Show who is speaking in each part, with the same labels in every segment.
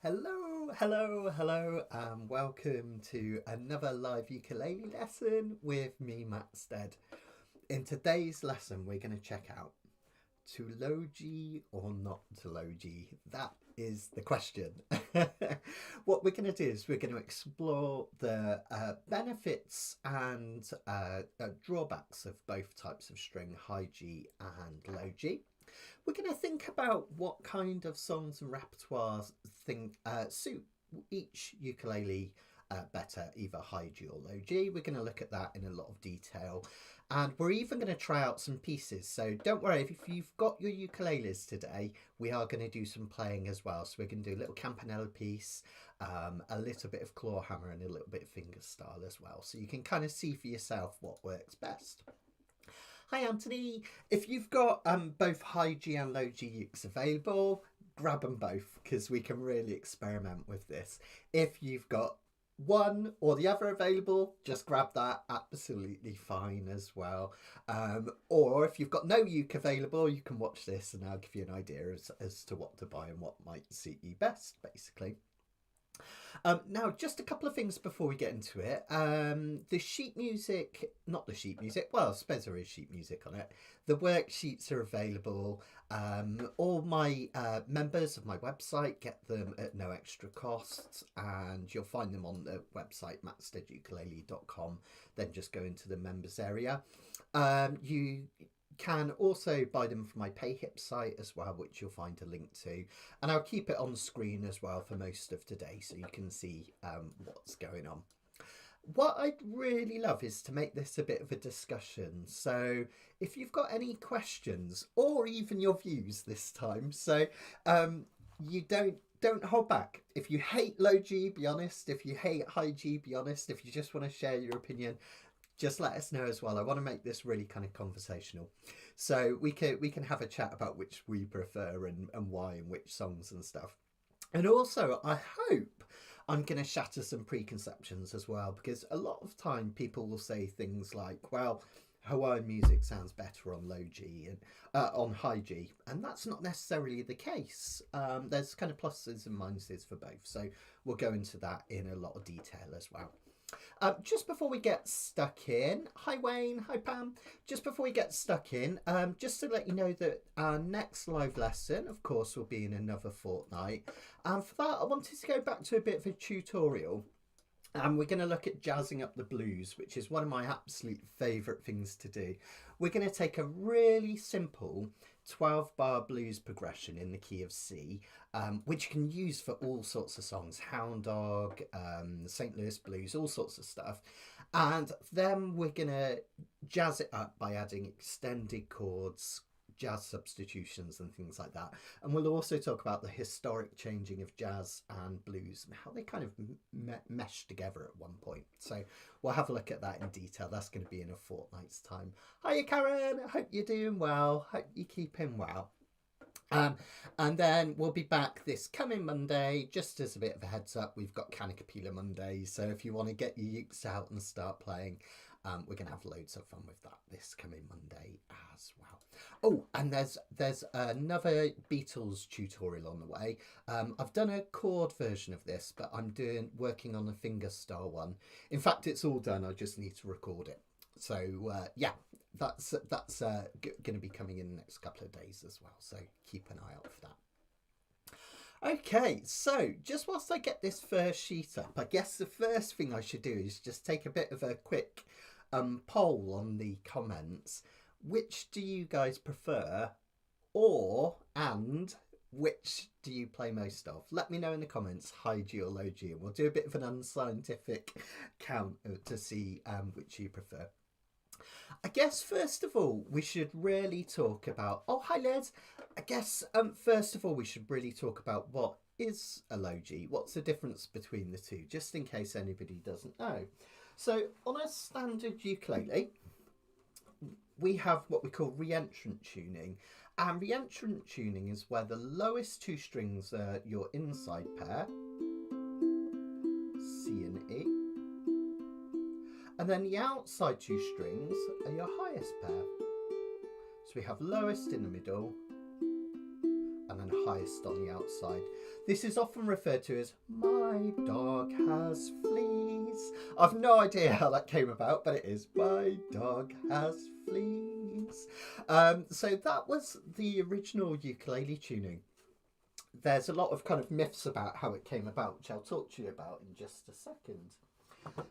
Speaker 1: Hello, hello, hello, and welcome to another live ukulele lesson with me, Matt Stead. In today's lesson, we're going to check out Tulogi or not Tulogi. That is the question. What we're going to do is we're going to explore the benefits and drawbacks of both types of string, high G and low G. We're going to think about what kind of songs and repertoires suit each ukulele better, either high G or low G. We're going to look at that in a lot of detail. And we're even going to try out some pieces. So don't worry, if you've got your ukuleles today, we are going to do some playing as well. So we're going to do a little campanella piece, a little bit of claw hammer and a little bit of fingerstyle as well. So you can kind of see for yourself what works best. Hi Anthony, if you've got both high G and low G ukes available, grab them both because we can really experiment with this. If you've got one or the other available, just grab that, absolutely fine as well. Or if you've got no uke available, you can watch this and I'll give you an idea as to what to buy and what might suit you best, basically. Now, just a couple of things before we get into it. The sheet music, not the sheet music, well, I suppose there is sheet music on it. The worksheets are available. All my members of my website get them at no extra cost, and you'll find them on the website, mattsteadukulele.com. Then just go into the members area. You can also buy them from my PayHip site as well, which you'll find a link to. And I'll keep it on screen as well for most of today so you can see what's going on. What I'd really love is to make this a bit of a discussion. So if you've got any questions or even your views this time, so you don't hold back. If you hate low G, be honest. If you hate high G, be honest. If you just want to share your opinion, just let us know as well. I want to make this really kind of conversational, so we can have a chat about which we prefer and why and which songs and stuff. And also, I hope I'm going to shatter some preconceptions as well, because a lot of time people will say things like, well, Hawaiian music sounds better on low G and on high G, and that's not necessarily the case. There's kind of pluses and minuses for both, so we'll go into that in a lot of detail as well. Just before we get stuck in, hi Wayne, hi Pam. Just before we get stuck in, just to let you know that our next live lesson, of course, will be in another fortnight. And for that, I wanted to go back to a bit of a tutorial. And we're going to look at jazzing up the blues, which is one of my absolute favourite things to do. We're going to take a really simple 12-bar blues progression in the key of C, which you can use for all sorts of songs, Hound Dog, St. Louis Blues, all sorts of stuff. And then we're going to jazz it up by adding extended chords, jazz substitutions and things like that. And we'll also talk about the historic changing of jazz and blues and how they kind of mesh together at one point. So we'll have a look at that in detail. That's going to be in a fortnight's time. Hiya Karen, I hope you're doing well. Hope you're keeping well. And then we'll be back this coming Monday. Just as a bit of a heads up, we've got Kanakapila Monday, so if you want to get your ukes out and start playing, we're going to have loads of fun with that this coming Monday as well. Oh, and there's another Beatles tutorial on the way. I've done a chord version of this, but I'm working on a fingerstyle one. In fact, it's all done. I just need to record it. So yeah, that's going to be coming in the next couple of days as well. So keep an eye out for that. Okay, so just whilst I get this first sheet up, I guess the first thing I should do is just take a bit of a quick poll on the comments. Which do you guys prefer, and which do you play most of? Let me know in the comments, high G or low G, and we'll do a bit of an unscientific count to see which you prefer. I guess first of all we should really talk about, oh hi Les, I guess first of all we should really talk about what is a low G, what's the difference between the two, just in case anybody doesn't know. So on a standard ukulele we have what we call reentrant tuning, and reentrant tuning is where the lowest two strings are your inside pair, C and E, and then the outside two strings are your highest pair. So we have lowest in the middle and then and highest on the outside. This is often referred to as "my dog has fleas." I've no idea how that came about, but it is "my dog has fleas." So that was the original ukulele tuning. There's a lot of kind of myths about how it came about, which I'll talk to you about in just a second.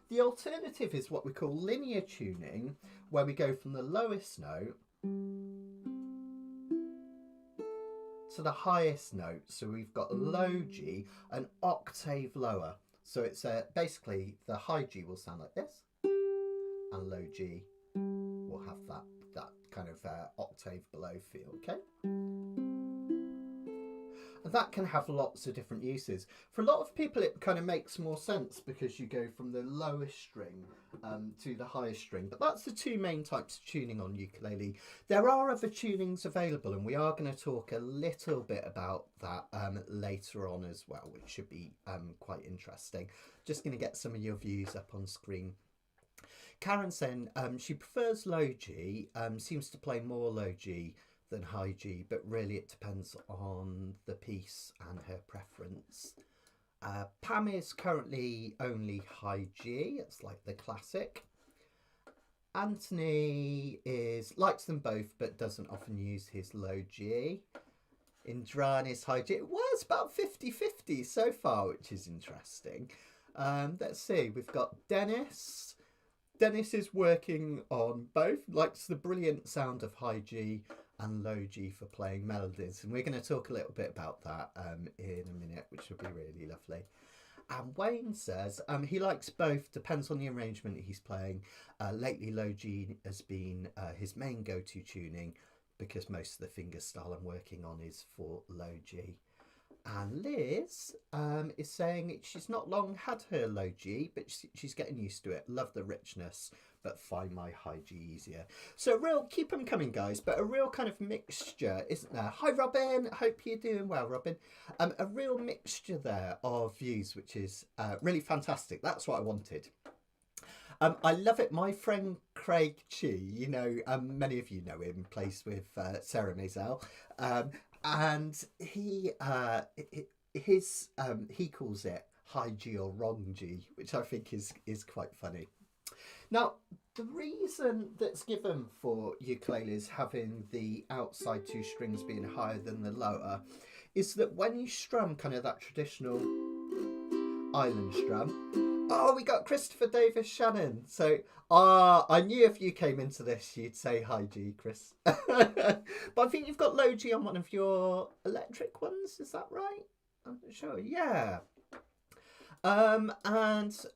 Speaker 1: The alternative is what we call linear tuning, where we go from the lowest note to the highest note. So we've got low G, an octave lower. So it's basically the high G will sound like this, and low G will have that kind of octave below feel, okay? And that can have lots of different uses. For a lot of people, it kind of makes more sense because you go from the lowest string to the highest string. But that's the two main types of tuning on ukulele. There are other tunings available, and we are going to talk a little bit about that later on as well, which should be quite interesting. Just going to get some of your views up on screen. Karen saying she prefers low G, seems to play more low G than high G, but really it depends on the piece and her preference. Pam is currently only high G, it's like the classic. Anthony likes them both but doesn't often use his low G. Indran is high G. It was about 50-50 so far, which is interesting. Let's see, we've got Dennis. Dennis is working on both, likes the brilliant sound of high G and low G for playing melodies, and we're going to talk a little bit about that in a minute, which will be really lovely. And Wayne says he likes both, depends on the arrangement he's playing. Lately low G has been his main go-to tuning because most of the fingerstyle I'm working on is for low G. And Liz is saying she's not long had her low G, but she's getting used to it. Love the richness, but find my high G easier. So keep them coming, guys, but a real kind of mixture, isn't there? Hi, Robin. Hope you're doing well, Robin. A real mixture there of views, which is really fantastic. That's what I wanted. I love it. My friend Craig Chi, many of you know him, plays with Sarah Maisel. And he calls it high G or wrong G, which I think is quite funny. Now, the reason that's given for ukuleles having the outside two strings being higher than the lower is that when you strum kind of that traditional island strum. Oh, we got Christopher Davis Shannon. So I knew if you came into this, you'd say high G, Chris. But I think you've got low G on one of your electric ones. Is that right? I'm not sure. Yeah. And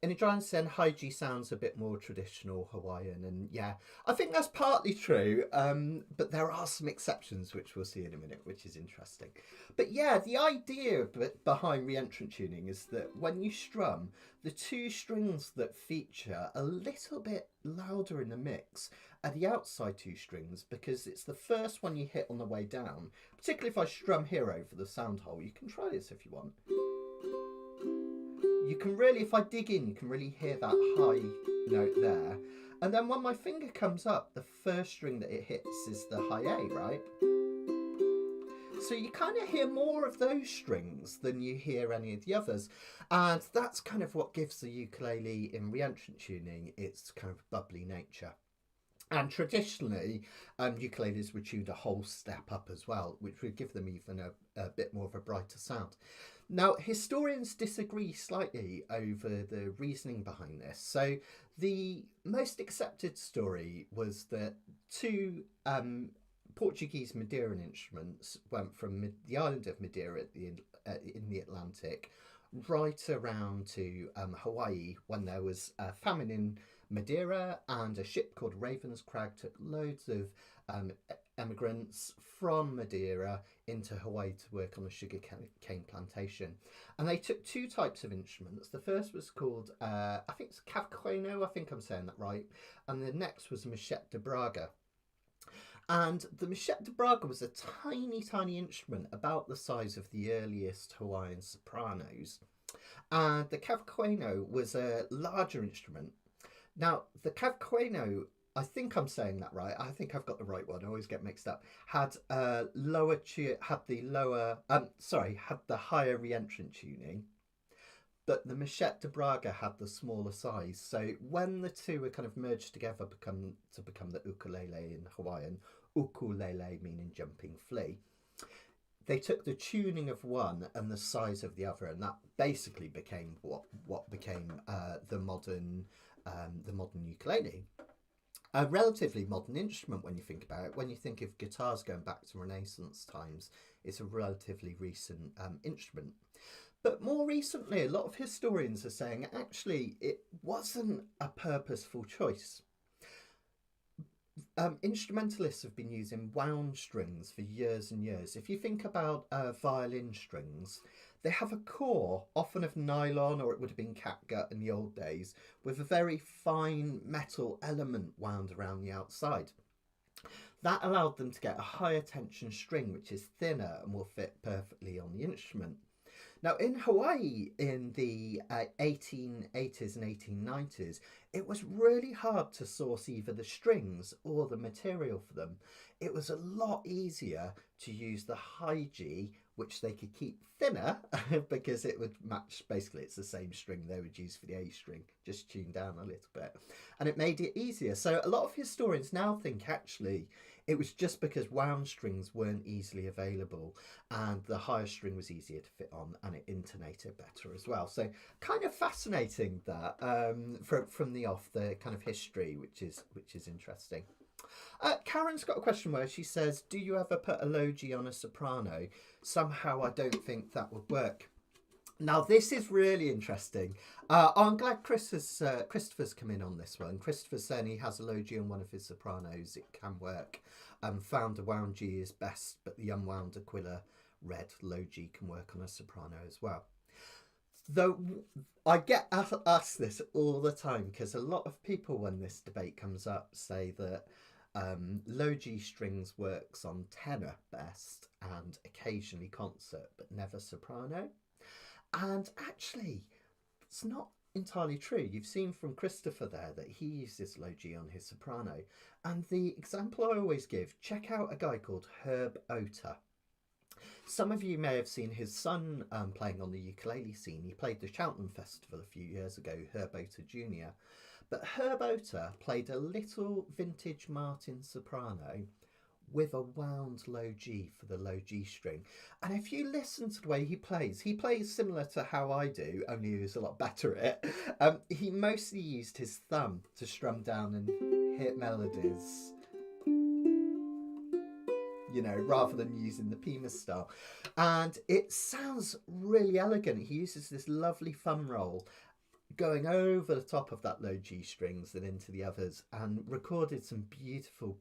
Speaker 1: in Adrian saying high G sounds a bit more traditional Hawaiian, and yeah, I think that's partly true, but there are some exceptions which we'll see in a minute, which is interesting. But yeah, the idea behind reentrant tuning is that when you strum, the two strings that feature a little bit louder in the mix are the outside two strings, because it's the first one you hit on the way down. Particularly if I strum here over the sound hole, you can try this if you want. You can really, if I dig in, you can really hear that high note there. And then when my finger comes up, the first string that it hits is the high A, right? So you kind of hear more of those strings than you hear any of the others. And that's kind of what gives the ukulele in reentrant tuning its kind of bubbly nature. And traditionally, ukuleles were tuned a whole step up as well, which would give them even a bit more of a brighter sound. Now, historians disagree slightly over the reasoning behind this. So the most accepted story was that two Portuguese Madeiran instruments went from the island of Madeira in the Atlantic right around to Hawaii when there was a famine in Madeira, and a ship called Raven's Crag took loads of emigrants from Madeira into Hawaii to work on a sugar cane plantation. And they took two types of instruments. The first was called, I think it's cavaquinho, I think I'm saying that right. And the next was machete de Braga. And the machete de Braga was a tiny, tiny instrument about the size of the earliest Hawaiian sopranos. And the cavaquinho was a larger instrument. Now, the cavaquinho I think I'm saying that right. I think I've got the right one. I always get mixed up. Had had the higher reentrant tuning, but the Machette de Braga had the smaller size. So when the two were kind of merged together, become the ukulele in Hawaiian, ukulele meaning jumping flea. They took the tuning of one and the size of the other, and that basically became what became the modern ukulele. A relatively modern instrument when you think about it. When you think of guitars going back to Renaissance times, it's a relatively recent instrument. But more recently, a lot of historians are saying actually it wasn't a purposeful choice. Instrumentalists have been using wound strings for years and years. If you think about violin strings, they have a core, often of nylon, or it would have been catgut in the old days, with a very fine metal element wound around the outside. That allowed them to get a higher tension string, which is thinner and will fit perfectly on the instrument. Now, in Hawaii in the 1880s and 1890s, it was really hard to source either the strings or the material for them. It was a lot easier to use the high G, which they could keep thinner because it would match, basically it's the same string they would use for the A string, just tuned down a little bit. And it made it easier. So a lot of historians now think actually it was just because wound strings weren't easily available and the higher string was easier to fit on and it intonated better as well. So kind of fascinating that from the off, the kind of history, which is interesting. Karen's got a question where she says, do you ever put a low G on a soprano? Somehow I don't think that would work. Now, this is really interesting. I'm glad Christopher's come in on this one. Christopher's saying he has a low G on one of his sopranos. It can work. Found a wound G is best, but the unwound Aquila red low G can work on a soprano as well. Though I get asked this all the time because a lot of people, when this debate comes up, say that low G strings works on tenor best and occasionally concert, but never soprano. And actually, it's not entirely true. You've seen from Christopher there that he uses low G on his soprano. And the example I always give, check out a guy called Herb Otter. Some of you may have seen his son playing on the ukulele scene. He played the Cheltenham Festival a few years ago, Herb Otter Jr. But Herb Otter played a little vintage Martin soprano with a wound low G for the low G string. And if you listen to the way he plays similar to how I do, only he was a lot better at it. He mostly used his thumb to strum down and hit melodies, you know, rather than using the Pima style. And it sounds really elegant. He uses this lovely thumb roll going over the top of that low G strings and into the others, and recorded some beautiful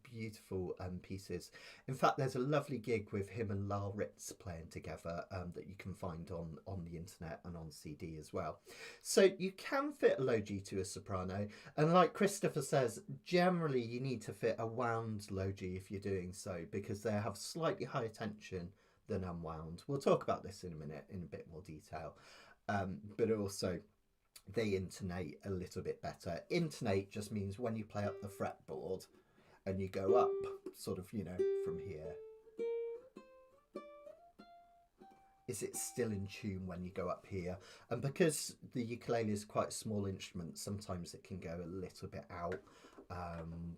Speaker 1: pieces. In fact, there's a lovely gig with him and Lyle Ritz playing together that you can find on the internet and on CD as well. So you can fit a low G to a soprano, and like Christopher says, generally you need to fit a wound low G if you're doing so, because they have slightly higher tension than unwound. We'll talk about this in a minute in a bit more detail, but also they intonate a little bit better. Intonate just means when you play up the fretboard and you go up sort of, you know, from here. Is it still in tune when you go up here? And because the ukulele is quite a small instrument, sometimes it can go a little bit out,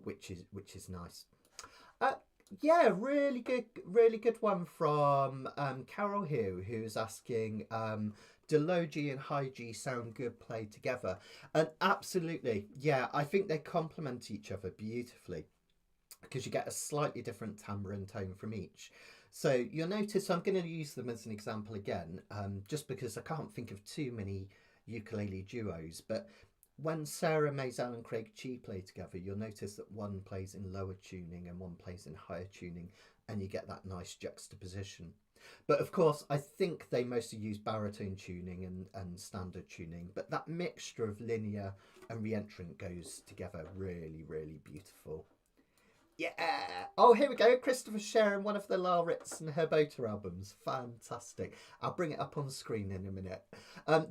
Speaker 1: which is nice. Yeah, really good one from Carol here, who's asking, do low G and high G sound good played together? And absolutely, yeah, I think they complement each other beautifully because you get a slightly different timbre and tone from each. So you'll notice I'm going to use them as an example again, just because I can't think of too many ukulele duos, but when Sarah Maisel and Craig Chee play together, you'll notice that one plays in lower tuning and one plays in higher tuning, and you get that nice juxtaposition. But of course, I think they mostly use baritone tuning and standard tuning, but that mixture of linear and reentrant goes together really beautiful. Yeah. Oh, here we go. Christopher's sharing one of the La Ritz and Herbota albums. Fantastic. I'll bring it up on screen in a minute.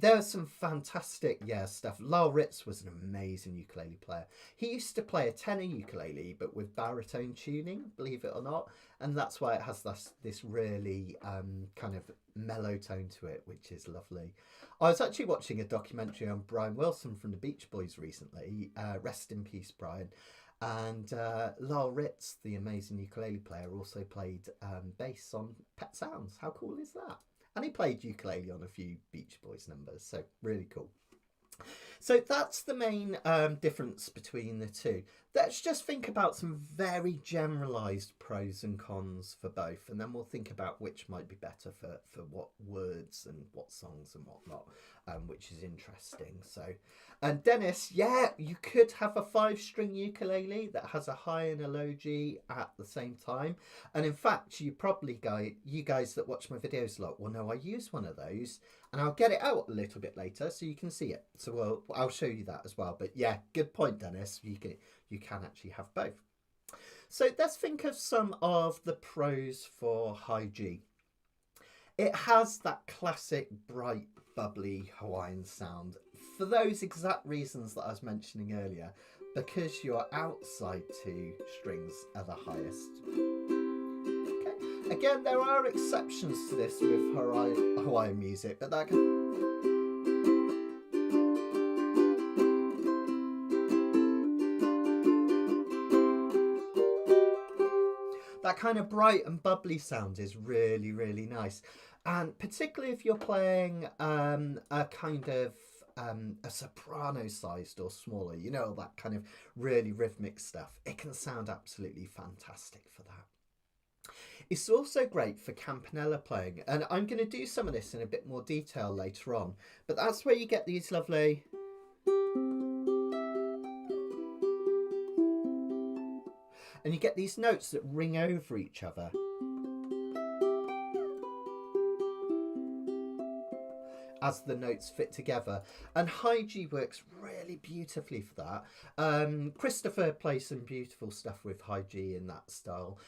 Speaker 1: There's some fantastic, stuff. La Ritz was an amazing ukulele player. He used to play a tenor ukulele, but with baritone tuning, believe it or not. And that's why it has this really kind of mellow tone to it, which is lovely. I was actually watching a documentary on Brian Wilson from the Beach Boys recently. Rest in peace, Brian. And Lyle Ritz, the amazing ukulele player, also played bass on Pet Sounds. How cool is that? And he played ukulele on a few Beach Boys numbers, so really cool. So that's the main difference between the two. Let's just think about some very generalised pros and cons for both, and then we'll think about which might be better for what words and what songs and whatnot, which is interesting. So, and Dennis, you could have a 5-string ukulele that has a high and a low G at the same time. And in fact, you guys that watch my videos a lot will know I use one of those, and I'll get it out a little bit later so you can see it. So I'll show you that as well. But yeah, good point, Dennis. You can actually have both. So let's think of some of the pros for high G. It has that classic bright, bubbly Hawaiian sound for those exact reasons that I was mentioning earlier, because your outside 2 strings are the highest. Okay. Again, there are exceptions to this with Hawaiian music, but that kind of bright and bubbly sound is really, really nice. And particularly if you're playing a kind of a soprano sized or smaller, that kind of really rhythmic stuff, it can sound absolutely fantastic for that. It's also great for campanella playing, and I'm going to do some of this in a bit more detail later on, but that's where you get these lovely and you get these notes that ring over each other. As the notes fit together. And high G works really beautifully for that. Christopher plays some beautiful stuff with high G in that style.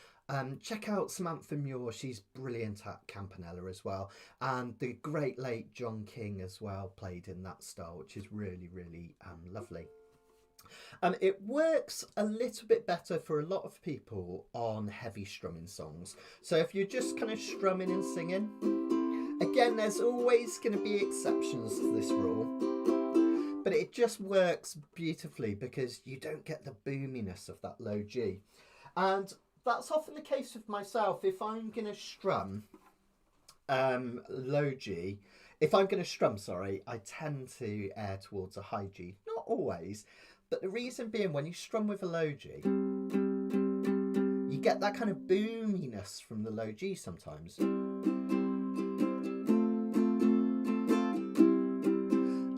Speaker 1: Check out Samantha Muir, she's brilliant at campanella as well. And the great late John King as well played in that style, which is really, really lovely. It works a little bit better for a lot of people on heavy strumming songs. So if you're just kind of strumming and singing, again, there's always going to be exceptions to this rule, but it just works beautifully because you don't get the boominess of that low G. And that's often the case with myself. If I'm going to strum low G, I tend to err towards a high G. Not always, but the reason being, when you strum with a low G, you get that kind of boominess from the low G sometimes.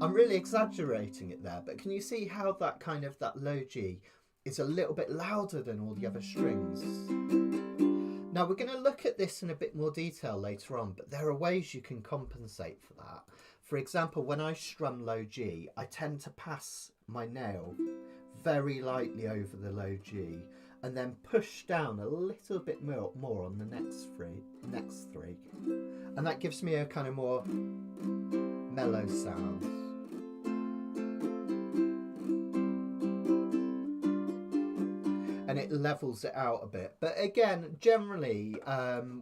Speaker 1: I'm really exaggerating it there, but can you see how that low G is a little bit louder than all the other strings? Now we're going to look at this in a bit more detail later on, but there are ways you can compensate for that. For example, when I strum low G, I tend to pass my nail very lightly over the low G and then push down a little bit more on the next three. And that gives me a kind of more mellow sound. And it levels it out a bit. But again, generally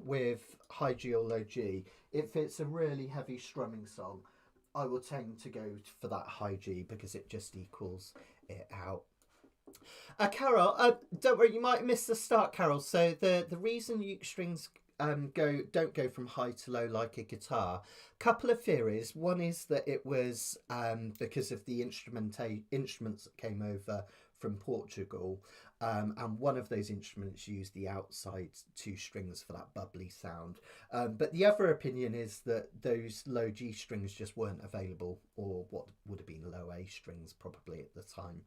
Speaker 1: with high G or low G, if it's a really heavy strumming song, I will tend to go for that high G because it just equals it out. Carol, don't worry, you might miss the start, Carol. So the reason uke strings don't go from high to low like a guitar, couple of theories. One is that it was because of the instruments that came over from Portugal, and one of those instruments used the outside 2 strings for that bubbly sound. But the other opinion is that those low G strings just weren't available, or what would have been low A strings probably at the time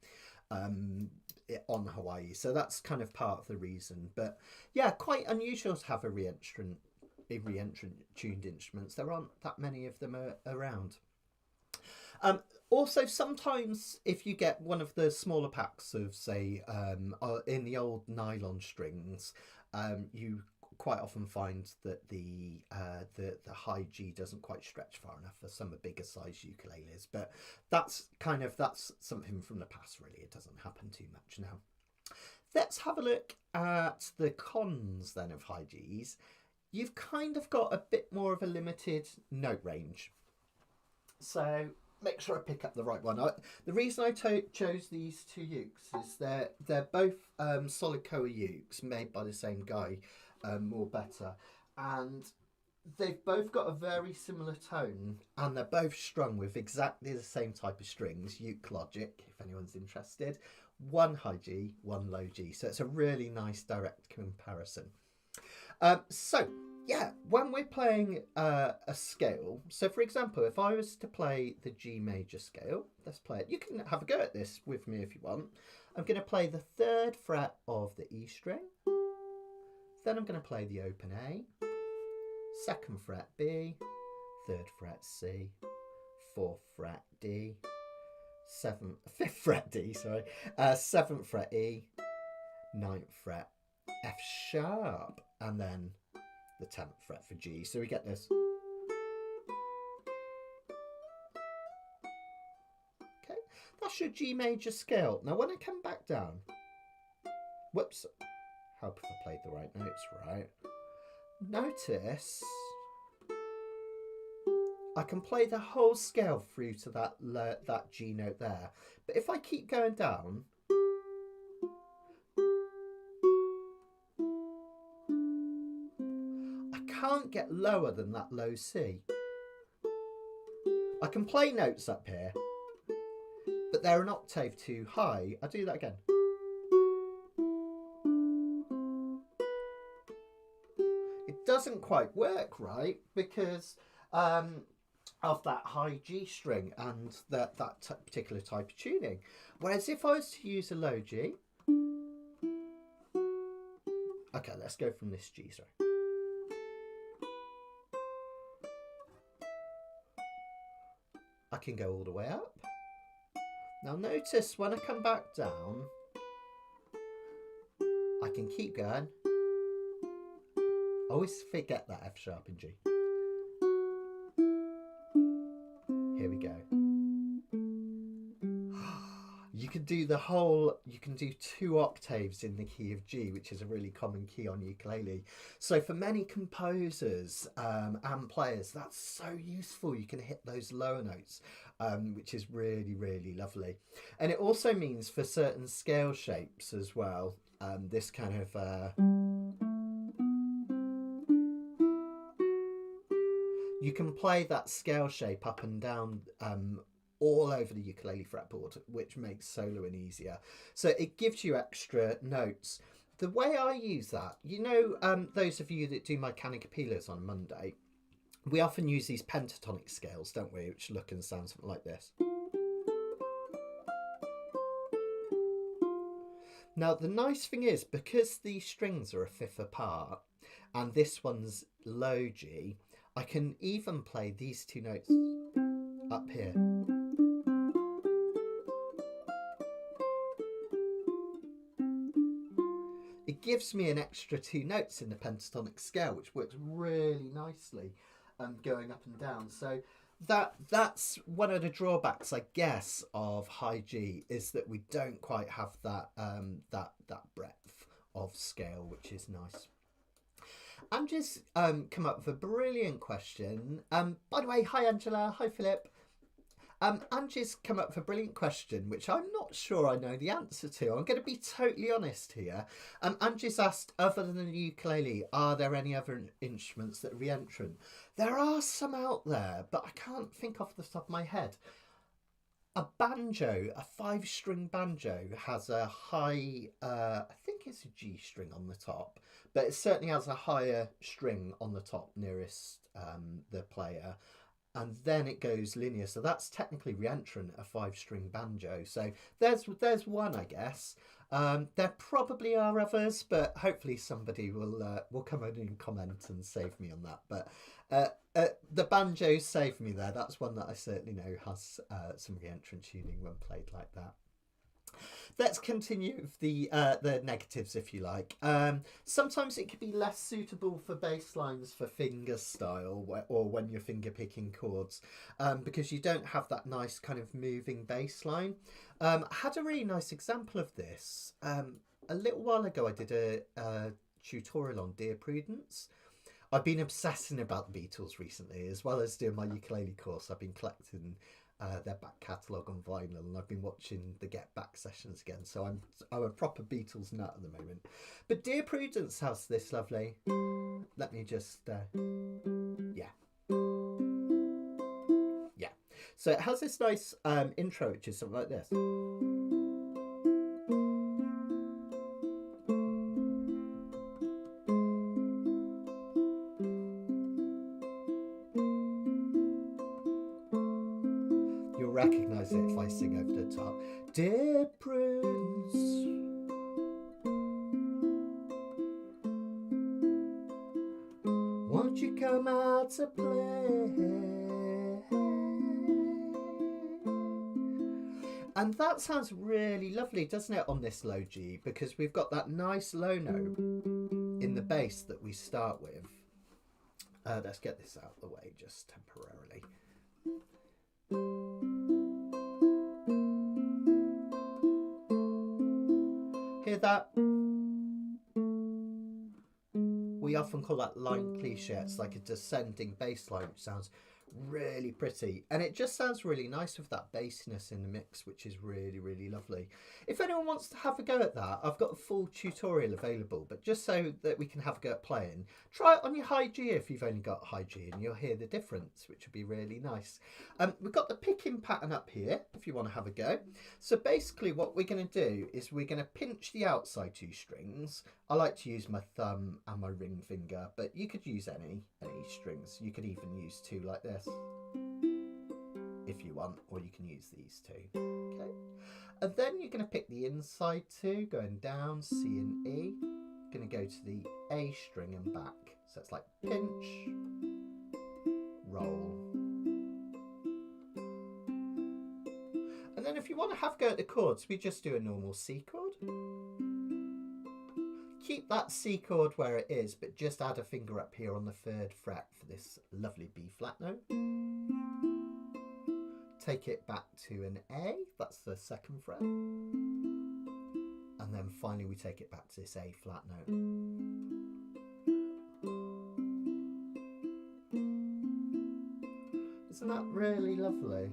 Speaker 1: on Hawaii. So that's kind of part of the reason. But yeah, quite unusual to have a re-entrant tuned instruments. There aren't that many of them around. Also, sometimes if you get one of the smaller packs of, say, in the old nylon strings, you quite often find that the high G doesn't quite stretch far enough for some of the bigger size ukuleles. But that's something from the past. Really, it doesn't happen too much now. Let's have a look at the cons then of high Gs. You've kind of got a bit more of a limited note range. So make sure I pick up the right one. The reason I chose these two ukes is they're both solid koa ukes made by the same guy, More Better, and they've both got a very similar tone, and they're both strung with exactly the same type of strings, uke logic, if anyone's interested. One high G, one low G, so it's a really nice direct comparison. So yeah, when we're playing a scale, so for example, if I was to play the G major scale, let's play it. You can have a go at this with me if you want. I'm going to play the 3rd fret of the E string. Then I'm going to play the open A, 2nd fret B, 3rd fret C, 4th fret D, 5th fret D, sorry, 7th fret E, 9th fret F sharp, and then the 10th fret for G. So we get this. Okay, that's your G major scale. Now when I come back down, whoops, hope if I played the right notes right. Notice I can play the whole scale through to that G note there. But if I keep going down, I can't get lower than that low C. I can play notes up here, but they're an octave too high. I'll do that again. It doesn't quite work right because of that high G string and that particular type of tuning. Whereas if I was to use a low G, okay, let's go from this G, sorry. I can go all the way up. Now notice when I come back down, I can keep going. I always forget that F sharp and G. Here we go. You can do the whole, you can do 2 octaves in the key of G, which is a really common key on ukulele. So for many composers and players, that's so useful. You can hit those lower notes, which is really, really lovely. And it also means for certain scale shapes as well, this kind of... you can play that scale shape up and down all over the ukulele fretboard, which makes soloing easier. So it gives you extra notes. The way I use that, you know, those of you that do my Canicapilas on Monday, we often use these pentatonic scales, don't we, which look and sound something like this. Now, the nice thing is, because these strings are a fifth apart, and this one's low G, I can even play these 2 notes up here. It gives me an extra 2 notes in the pentatonic scale, which works really nicely going up and down. So that's one of the drawbacks, I guess, of high G, is that we don't quite have that that breadth of scale, which is nice. Angie's come up with a brilliant question. By the way, hi Angela, hi Philip. Angie's come up with a brilliant question, which I'm not sure I know the answer to. I'm going to be totally honest here. Angie's asked, other than the ukulele, are there any other instruments that are re-entrant? There are some out there, but I can't think off the top of my head. A banjo, a 5-string banjo, has a high, I think it's a G string on the top, but it certainly has a higher string on the top nearest the player. And then it goes linear, so that's technically re-entrant, a 5-string banjo. So there's one, I guess. There probably are others, but hopefully somebody will come in and comment and save me on that. But The banjo saved me there. That's one that I certainly know has some re-entrant tuning when played like that. Let's continue with the negatives, if you like. Sometimes it could be less suitable for bass lines for finger style or when you're finger picking chords, because you don't have that nice kind of moving bass line. I had a really nice example of this. A little while ago I did a tutorial on Dear Prudence. I've been obsessing about the Beatles recently, as well as doing my ukulele course. I've been collecting their back catalogue on vinyl, and I've been watching the Get Back sessions again. So I'm a proper Beatles nut at the moment. But Dear Prudence has this lovely. Let me just yeah. So it has this nice intro, which is something like this. Recognise it if I sing over the top. Dear Prudence, won't you come out to play? And that sounds really lovely, doesn't it, on this low G, because we've got that nice low note in the bass that we start with. Let's get this out of the way just temporarily. Hear that? We often call that line cliche. It's like a descending bass line, which sounds really pretty, and it just sounds really nice with that bassiness in the mix, which is really, really lovely. If anyone wants to have a go at that, I've got a full tutorial available, but just so that we can have a go at playing, try it on your high G if you've only got high G, and you'll hear the difference, which would be really nice. We've got the picking pattern up here if you want to have a go. So basically what we're going to do is we're going to pinch the outside two strings. I like to use my thumb and my ring finger, but you could use any strings. You could even use two like this if you want, or you can use these two. Okay, and then you're going to pick the inside two, going down, C and E. Going to go to the A string and back. So it's like pinch, roll. And then if you want to have a go at the chords, we just do a normal C chord. Keep that C chord where it is, but just add a finger up here on the 3rd fret for this lovely B flat note. Take it back to an A, that's the 2nd fret. And then finally we take it back to this A flat note. Isn't that really lovely?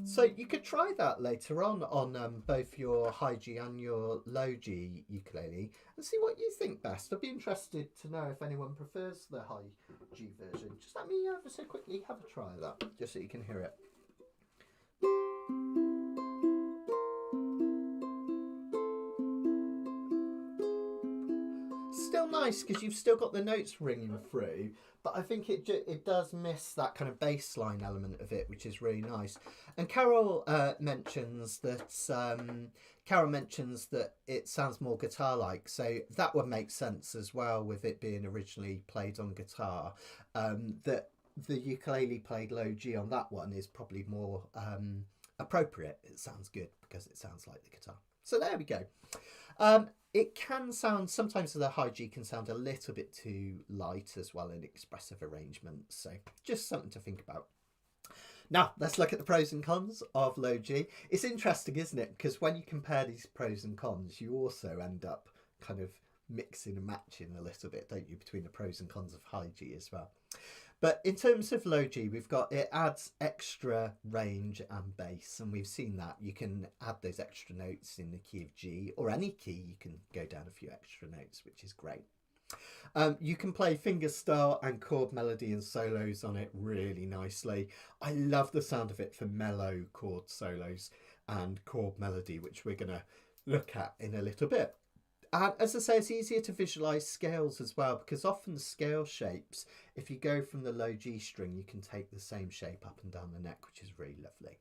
Speaker 1: So you could try that later on both your high G and your low G ukulele and see what you think best. I'd be interested to know if anyone prefers the high G version. Just let me ever so quickly have a try of that, just so you can hear it. Still nice because you've still got the notes ringing through, but I think it does miss that kind of bass line element of it, which is really nice. And Carol mentions that it sounds more guitar-like, so that would make sense as well with it being originally played on guitar. That the ukulele played low G on that one is probably more appropriate. It sounds good because it sounds like the guitar. So there we go. It can sound, sometimes the high G can sound a little bit too light as well in expressive arrangements, so just something to think about. Now, let's look at the pros and cons of low G. It's interesting, isn't it? Because when you compare these pros and cons, you also end up kind of mixing and matching a little bit, don't you, between the pros and cons of high G as well. But in terms of low G, we've got, it adds extra range and bass, and we've seen that. You can add those extra notes in the key of G, or any key, you can go down a few extra notes, which is great. You can play fingerstyle and chord melody and solos on it really nicely. I love the sound of it for mellow chord solos and chord melody, which we're going to look at in a little bit. And as I say, it's easier to visualise scales as well, because often scale shapes, if you go from the low G string, you can take the same shape up and down the neck, which is really lovely.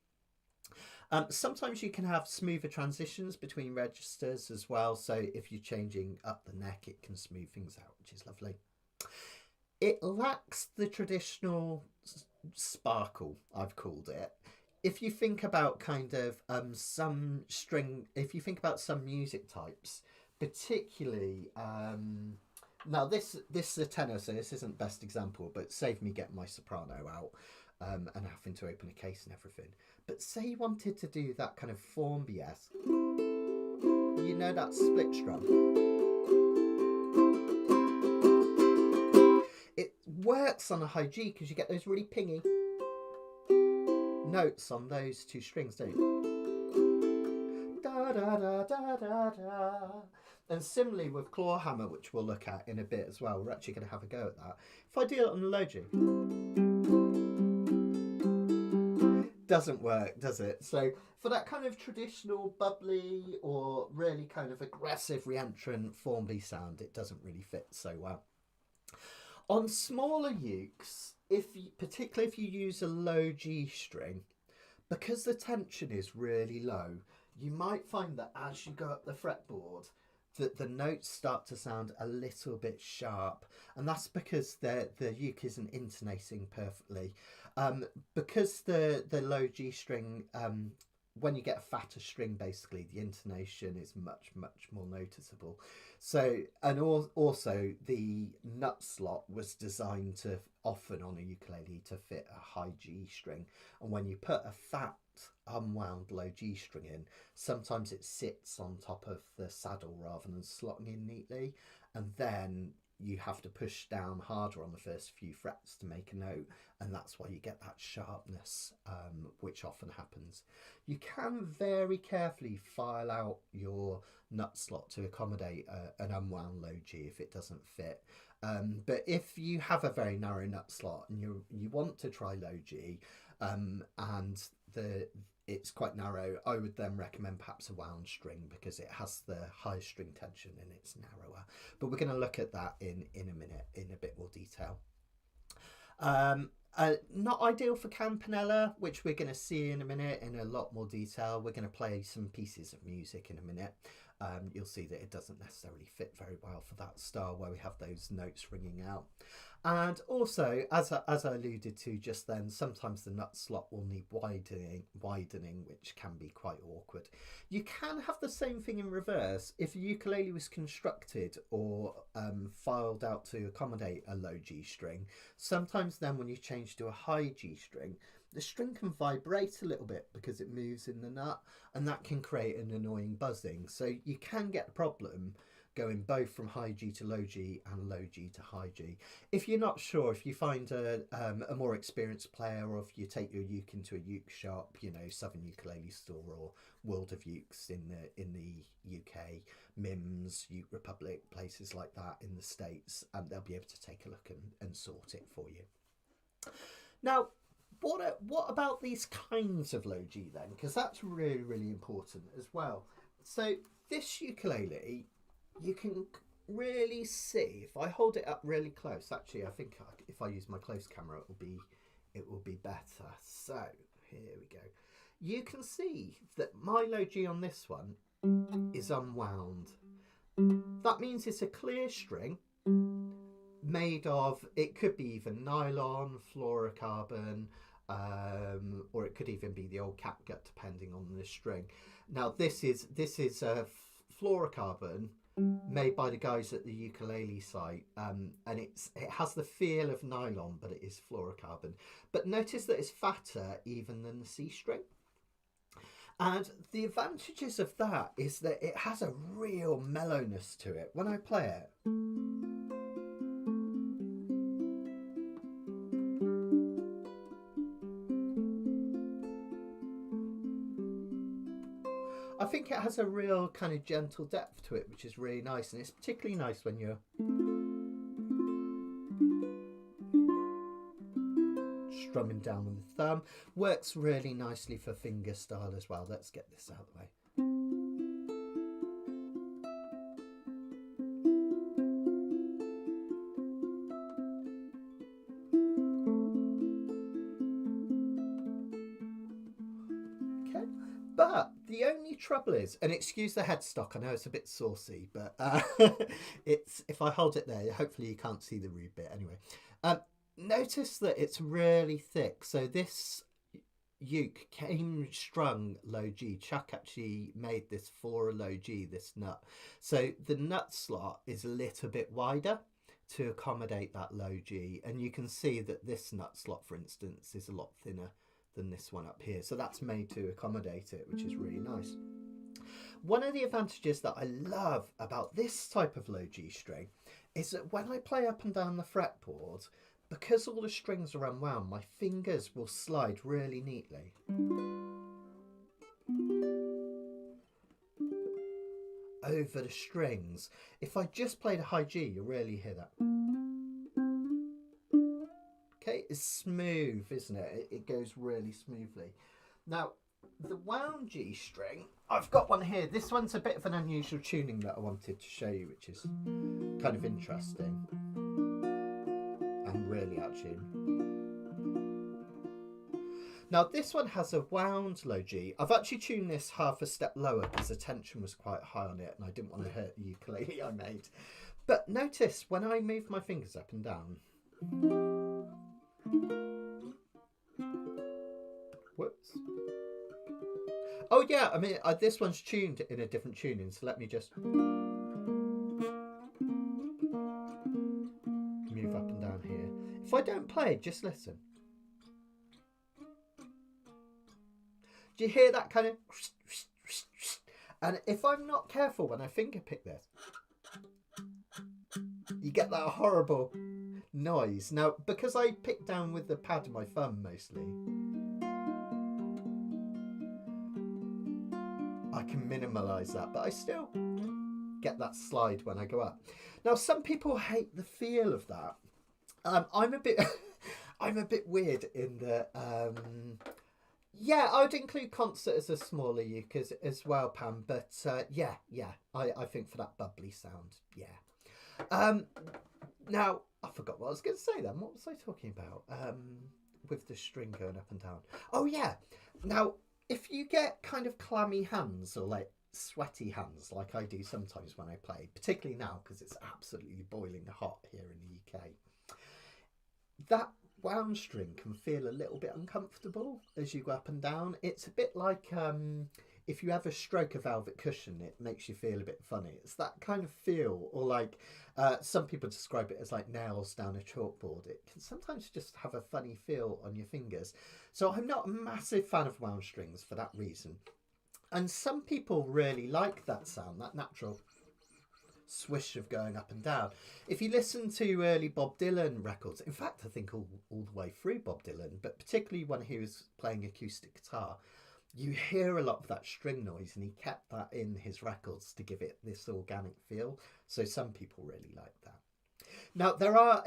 Speaker 1: Sometimes you can have smoother transitions between registers as well. So if you're changing up the neck, it can smooth things out, which is lovely. It lacks the traditional sparkle, I've called it. If you think about kind of if you think about some music types, particularly now this is a tenor, so this isn't best example, but save me getting my soprano out and having to open a case and everything. But say you wanted to do that kind of Formby-esque, you know, that split strum. It works on a high G because you get those really pingy notes on those two strings, don't you? Da da da da da da. And similarly with claw hammer, which we'll look at in a bit as well. We're actually going to have a go at that. If I do it on the low G, doesn't work, does it? So for that kind of traditional bubbly or really kind of aggressive re-entrant Formby sound, it doesn't really fit so well. On smaller ukes, particularly if you use a low G string, because the tension is really low, you might find that as you go up the fretboard, that the notes start to sound a little bit sharp, and that's because the uke isn't intonating perfectly. Because the low G string, when you get a fatter string, basically the intonation is much more noticeable. So, and also the nut slot was designed to often on a ukulele to fit a high G string, and when you put a fat unwound low G string in, sometimes it sits on top of the saddle rather than slotting in neatly, and then you have to push down harder on the first few frets to make a note, and that's why you get that sharpness, which often happens. You can very carefully file out your nut slot to accommodate an unwound low G if it doesn't fit. But if you have a very narrow nut slot and you want to try low G, and it's quite narrow, I would then recommend perhaps a wound string because it has the high string tension and it's narrower. But we're going to look at that in a minute in a bit more detail. Not ideal for campanella, which we're going to see in a minute in a lot more detail. We're going to play some pieces of music in a minute. You'll see that it doesn't necessarily fit very well for that style where we have those notes ringing out. And also, as I alluded to just then, sometimes the nut slot will need widening, which can be quite awkward. You can have the same thing in reverse. If a ukulele was constructed or filed out to accommodate a low G string, sometimes then when you change to a high G string, the string can vibrate a little bit because it moves in the nut, and that can create an annoying buzzing. So you can get a problem going both from high G to low G and low G to high G. If you're not sure, if you find a more experienced player, or if you take your uke into a uke shop, you know, Southern Ukulele Store or World of Ukes in the UK, MIMS, Uke Republic, places like that in the States, and they'll be able to take a look and sort it for you. Now, what about these kinds of low G then? Because that's really important as well. So this ukulele, you can really see, if I hold it up really close, actually I think if I use my close camera it will be better. So here we go. You can see that my low G on this one is unwound. That means it's a clear string made of, it could be even nylon, fluorocarbon, or it could even be the old catgut depending on the string. Now this is a fluorocarbon made by the guys at the ukulele site, and it has the feel of nylon, but it is fluorocarbon. But notice that it's fatter even than the C string. And the advantages of that is that it has a real mellowness to it. When I play it, I think it has a real kind of gentle depth to it, which is really nice, and it's particularly nice when you're strumming down with the thumb. Works really nicely for finger style as well. Let's get this out of the way. Okay, The only trouble is, and excuse the headstock, I know it's a bit saucy, but it's, if I hold it there, hopefully you can't see the rude bit anyway. Notice that it's really thick. So this uke came strung low G. Chuck actually made this for a low G, this nut. So the nut slot is a little bit wider to accommodate that low G. And you can see that this nut slot, for instance, is a lot thinner than this one up here. So that's made to accommodate it, which is really nice. One of the advantages that I love about this type of low G string is that when I play up and down the fretboard, because all the strings are unwound, my fingers will slide really neatly. Over the strings. If I just played a high G, you'll really hear that. Okay, it's smooth, isn't it? It goes really smoothly. Now, the wound G string, I've got one here. This one's a bit of an unusual tuning that I wanted to show you, which is kind of interesting. And really out of tune. Now this one has a wound low G. I've actually tuned this half a step lower because the tension was quite high on it and I didn't want to hurt the ukulele I made. But notice when I move my fingers up and down. Whoops. Oh yeah, I mean this one's tuned in a different tuning, so let me just move up and down here. If I don't play, just listen. Do you hear that kind of? And if I'm not careful when I finger pick this, you get that horrible noise. Now, because I pick down with the pad of my thumb mostly, I can minimalise that, but I still get that slide when I go up. Now, some people hate the feel of that. I'm a bit, I'm a bit weird in that. Yeah, I would include concert as a smaller uke as well, Pam. But yeah, I think for that bubbly sound, yeah. Now I forgot what I was going to say then. What was I talking about? With the string going up and down. Oh yeah. Now, if you get kind of clammy hands or like sweaty hands, like I do sometimes when I play, particularly now because it's absolutely boiling hot here in the UK, that wound string can feel a little bit uncomfortable as you go up and down. It's a bit like if you ever stroke a velvet cushion, it makes you feel a bit funny. It's that kind of feel, or like some people describe it as like nails down a chalkboard. It can sometimes just have a funny feel on your fingers. So I'm not a massive fan of wound strings for that reason. And some people really like that sound, that natural swish of going up and down. If you listen to early Bob Dylan records, in fact I think all the way through Bob Dylan, but particularly when he was playing acoustic guitar, you hear a lot of that string noise, and he kept that in his records to give it this organic feel. So some people really like that. Now there are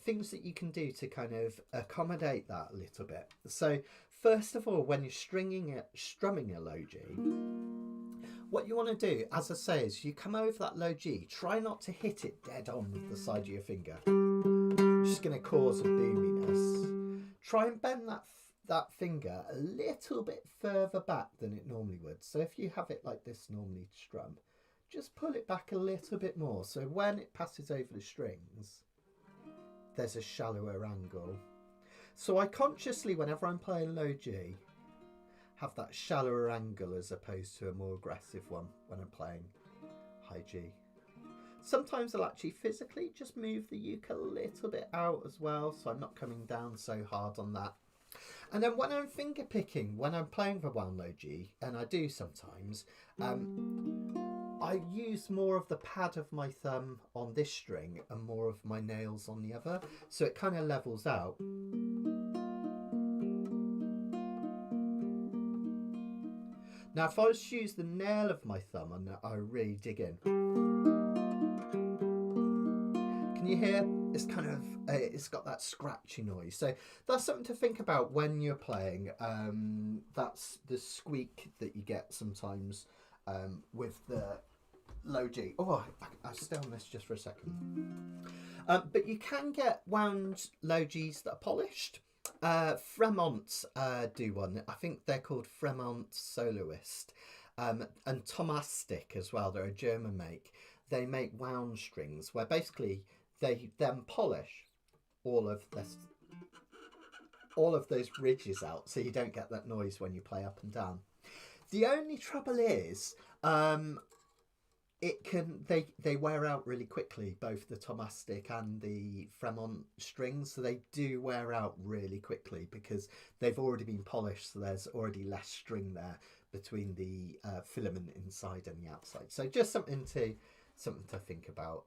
Speaker 1: things that you can do to kind of accommodate that a little bit. So first of all, when you're strumming a low G, what you want to do, as I say, is you come over that low G, try not to hit it dead on with the side of your finger. It's just going to cause a boominess. Try and bend that finger a little bit further back than it normally would. So if you have it like this normally to strum, just pull it back a little bit more. So when it passes over the strings, there's a shallower angle. So I consciously, whenever I'm playing low G, have that shallower angle as opposed to a more aggressive one when I'm playing high G. Sometimes I'll actually physically just move the uke a little bit out as well, so I'm not coming down so hard on that. And then when I'm finger picking, when I'm playing the wound low G, and I do sometimes, I use more of the pad of my thumb on this string and more of my nails on the other, so it kind of levels out. Now, if I was to use the nail of my thumb on that, I really dig in. Can you hear? It's kind of, it's got that scratchy noise. So that's something to think about when you're playing. That's the squeak that you get sometimes with the low G. Oh, I stay on this just for a second. But you can get wound low Gs that are polished. Fremont do one. I think they're called Fremont Soloist. And Tomastic as well. They're a German make. They make wound strings where basically they then polish all of this, all of those ridges out, so you don't get that noise when you play up and down. The only trouble is, they wear out really quickly, both the Tomastic and the Fremont strings, so they do wear out really quickly because they've already been polished, so there's already less string there between the filament inside and the outside. So just something to think about,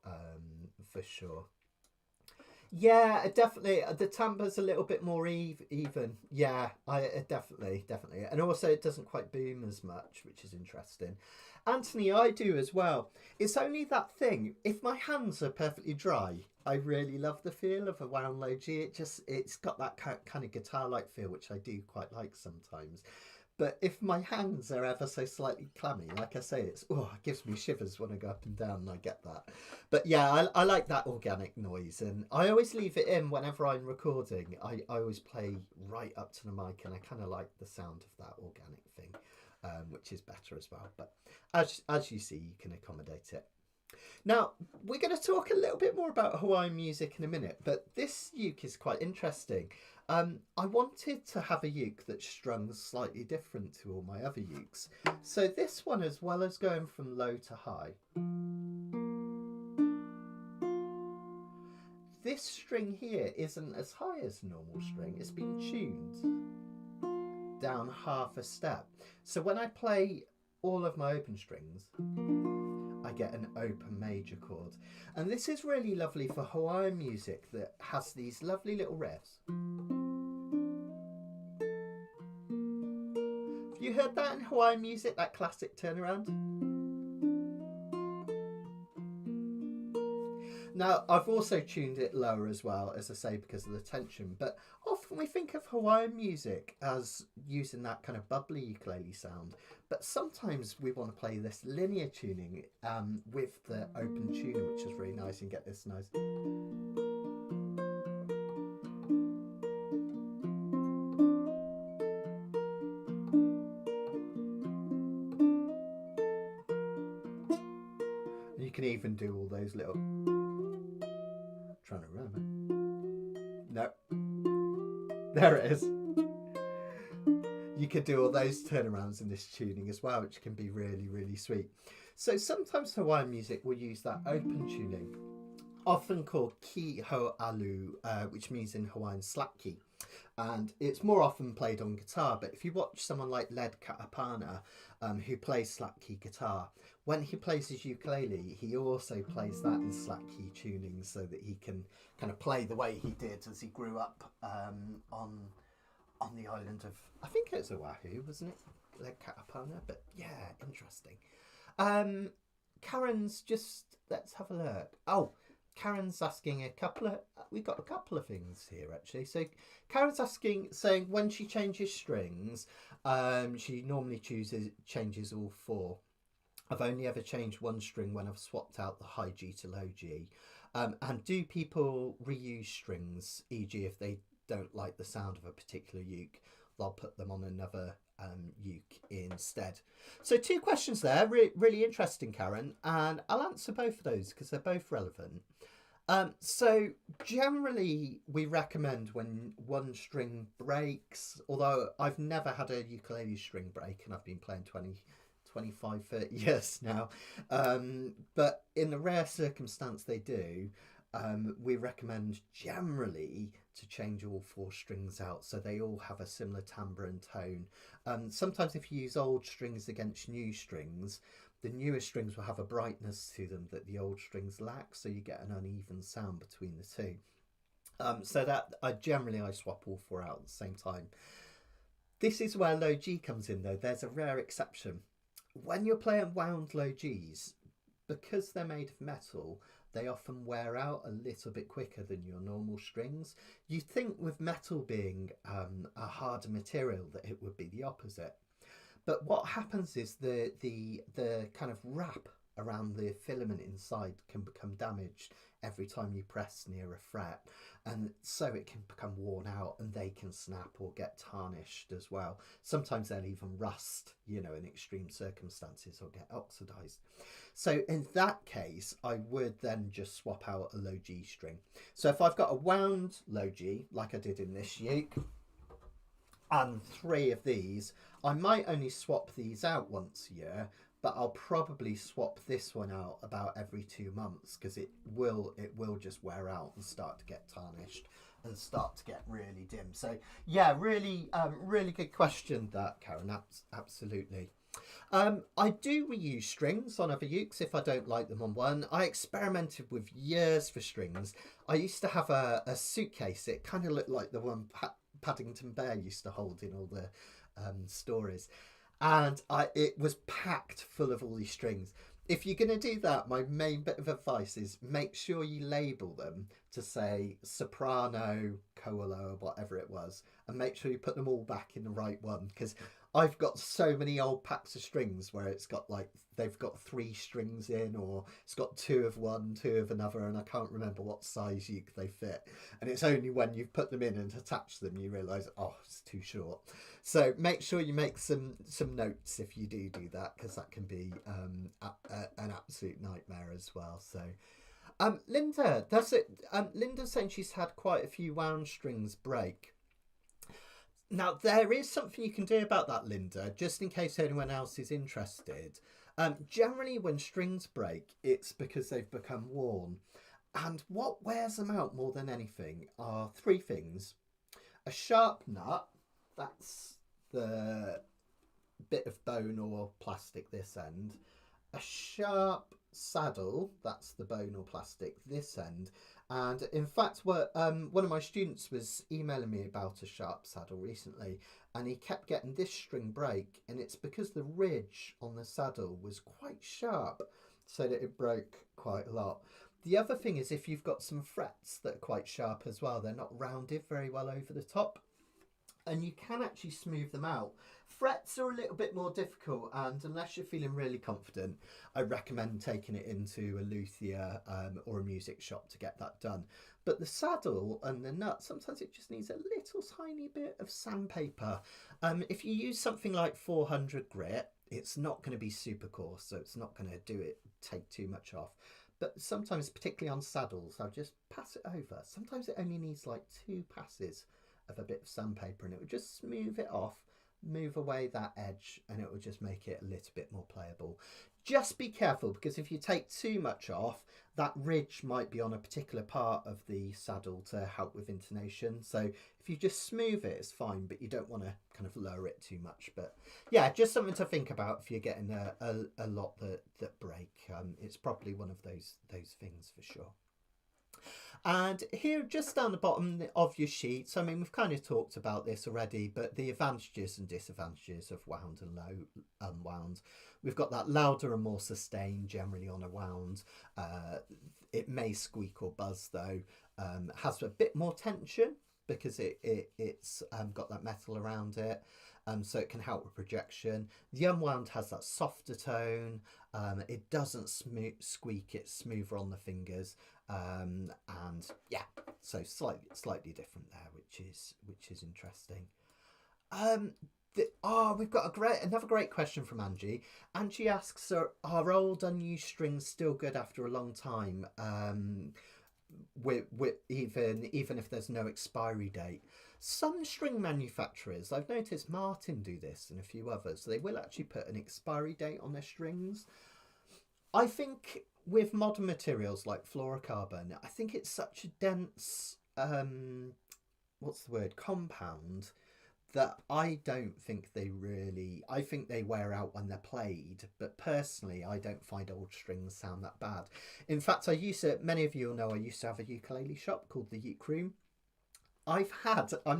Speaker 1: for sure. Yeah, definitely. The timbre's a little bit more even. Yeah, I definitely, definitely, and also it doesn't quite boom as much, which is interesting. Anthony, I do as well. It's only that thing. If my hands are perfectly dry, I really love the feel of a wound low G. It's got that kind of guitar-like feel, which I do quite like sometimes. But if my hands are ever so slightly clammy, like I say, it gives me shivers when I go up and down, and I get that. But yeah, I like that organic noise, and I always leave it in whenever I'm recording. I always play right up to the mic, and I kind of like the sound of that organic thing, which is better as well. But as you see, you can accommodate it. Now, we're going to talk a little bit more about Hawaiian music in a minute, but this uke is quite interesting. I wanted to have a uke that's strung slightly different to all my other ukes. So this one, as well as going from low to high, this string here isn't as high as a normal string. It's been tuned down half a step. So when I play all of my open strings, I get an open major chord. And this is really lovely for Hawaiian music that has these lovely little riffs. Have you heard that in Hawaiian music, that classic turnaround? Now, I've also tuned it lower as well, as I say, because of the tension, but often we think of Hawaiian music as using that kind of bubbly ukulele sound, but sometimes we want to play this linear tuning with the open tuner, which is really nice, and get this nice. You can even do all those little... trying to remember. No. There it is. You could do all those turnarounds in this tuning as well, which can be really, really sweet. So sometimes Hawaiian music will use that open tuning, often called ki ho alu, which means in Hawaiian slack key. And it's more often played on guitar, but if you watch someone like Led Kaapana, who plays slack key guitar, when he plays his ukulele, he also plays that in slack key tuning so that he can kind of play the way he did as he grew up on the island of, I think it was Oahu, wasn't it? Led Kaapana, but yeah, interesting. Karen's just, let's have a look. Oh, Karen's asking we've got a couple of things here actually. So Karen's asking, saying when she changes strings, she normally changes all four. I've only ever changed one string when I've swapped out the high G to low G. And do people reuse strings, e.g. if they don't like the sound of a particular uke, they'll put them on another uke instead? So two questions there, really interesting, Karen, and I'll answer both of those because they're both relevant. So generally we recommend when one string breaks, although I've never had a ukulele string break and I've been playing 25, 30 years now, but in the rare circumstance they do, we recommend generally to change all four strings out so they all have a similar timbre and tone. Sometimes if you use old strings against new strings, the newer strings will have a brightness to them that the old strings lack, so you get an uneven sound between the two. So that I swap all four out at the same time. This is where low G comes in though. There's a rare exception. When you're playing wound low Gs, because they're made of metal, they often wear out a little bit quicker than your normal strings. You'd think with metal being a harder material that it would be the opposite. But what happens is the kind of wrap around the filament inside can become damaged every time you press near a fret, and so it can become worn out and they can snap or get tarnished as well. Sometimes they'll even rust, in extreme circumstances, or get oxidized. So in that case, I would then just swap out a low G string. So if I've got a wound low G, like I did in this uke, and 3 of these, I might only swap these out once a year, but I'll probably swap this one out about every 2 months, because it will just wear out and start to get tarnished and start to get really dim. So yeah, really good question that, Karen. Absolutely. I do reuse strings on other ukes if I don't like them on one. I experimented with years for strings. I used to have a suitcase. It kind of looked like the one Paddington Bear used to hold in all the stories. And it was packed full of all these strings. If you're going to do that, my main bit of advice is make sure you label them to say soprano, coolo, or whatever it was, and make sure you put them all back in the right one, because I've got so many old packs of strings where it's got they've got 3 strings in, or it's got 2 of one, 2 of another, and I can't remember what size uke they fit. And it's only when you've put them in and attached them you realise, oh, it's too short. So make sure you make some notes if you do that, because that can be an absolute nightmare as well. So Linda, that's it. Linda's saying she's had quite a few wound strings break. Now, there is something you can do about that, Linda, just in case anyone else is interested. Generally, when strings break, it's because they've become worn. And what wears them out more than anything are 3 things. A sharp nut, that's the bit of bone or plastic this end. A sharp saddle, that's the bone or plastic this end. And in fact, one of my students was emailing me about a sharp saddle recently, and he kept getting this string break, and it's because the ridge on the saddle was quite sharp, so that it broke quite a lot. The other thing is, if you've got some frets that are quite sharp as well, they're not rounded very well over the top, and you can actually smooth them out. Frets are a little bit more difficult, and unless you're feeling really confident, I recommend taking it into a luthier or a music shop to get that done. But the saddle and the nut, sometimes it just needs a little tiny bit of sandpaper. If you use something like 400 grit, it's not going to be super coarse, so it's not going to take too much off. But sometimes, particularly on saddles, I'll just pass it over. Sometimes it only needs like 2 passes of a bit of sandpaper, and it will just smooth it off, move away that edge, and it will just make it a little bit more playable. Just be careful, because if you take too much off, that ridge might be on a particular part of the saddle to help with intonation. So if you just smooth it, it's fine, but you don't want to kind of lower it too much. But yeah, just something to think about if you're getting a lot that break. It's probably one of those things for sure. And here, just down the bottom of your sheets, I mean, we've kind of talked about this already, but the advantages and disadvantages of wound and low unwound. We've got that louder and more sustained generally on a wound. It may squeak or buzz though. Has a bit more tension because it's got that metal around it. So it can help with projection. The unwound has that softer tone. It doesn't squeak, it's smoother on the fingers. And yeah, so slightly different there, which is interesting. We've got another great question from Angie. Angie asks, are old unused strings still good after a long time? With even if there's no expiry date. Some string manufacturers, I've noticed Martin do this and a few others, they will actually put an expiry date on their strings. I think with modern materials like fluorocarbon, I think it's such a dense compound, that I don't think I think they wear out when they're played, but personally I don't find old strings sound that bad. In fact, many of you will know, I used to have a ukulele shop called the Uke Room. I'm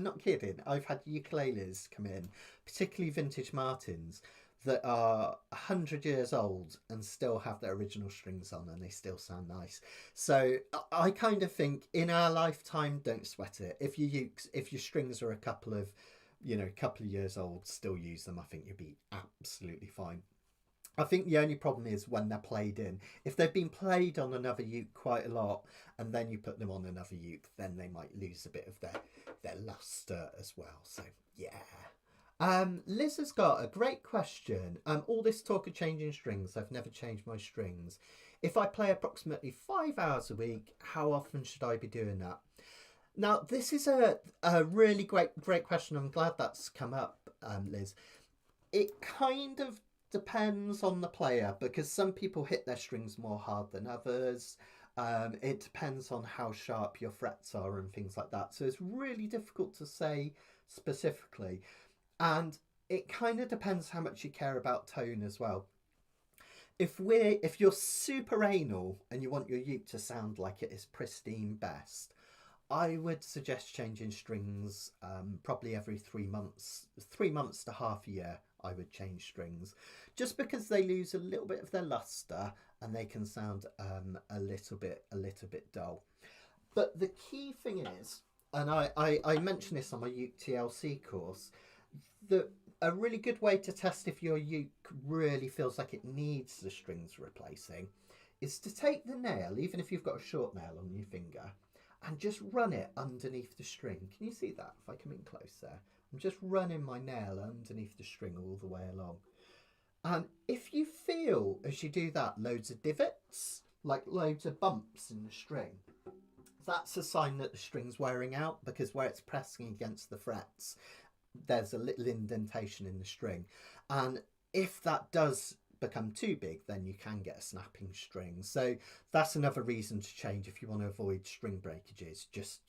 Speaker 1: not kidding, I've had ukuleles come in, particularly vintage Martins, that are 100 years old and still have their original strings on, and they still sound nice. So I kind of think in our lifetime, don't sweat it. If your strings are a couple of years old, still use them. I think you'll be absolutely fine. I think the only problem is when they're played in. If they've been played on another uke quite a lot, and then you put them on another uke, then they might lose a bit of their luster as well. So yeah. Liz has got a great question. All this talk of changing strings, I've never changed my strings. If I play approximately 5 hours a week, how often should I be doing that? Now, this is a really great question. I'm glad that's come up, Liz. It kind of depends on the player because some people hit their strings more hard than others. It depends on how sharp your frets are and things like that. So it's really difficult to say specifically. And it kind of depends how much you care about tone as well. If you're super anal and you want your uke to sound like it is pristine best, I would suggest changing strings probably every 3 months, 3 months to half a year. I would change strings just because they lose a little bit of their luster and they can sound a little bit dull. But the key thing is, and I mentioned this on my uke TLC course, that a really good way to test if your uke really feels like it needs the strings replacing is to take the nail, even if you've got a short nail on your finger, and just run it underneath the string. Can you see that? If I come in close there, I'm just running my nail underneath the string all the way along. And if you feel, as you do that, loads of divots, like loads of bumps in the string, that's a sign that the string's wearing out, because where it's pressing against the frets, there's a little indentation in the string. And if that does become too big, then you can get a snapping string. So that's another reason to change if you want to avoid string breakages. Just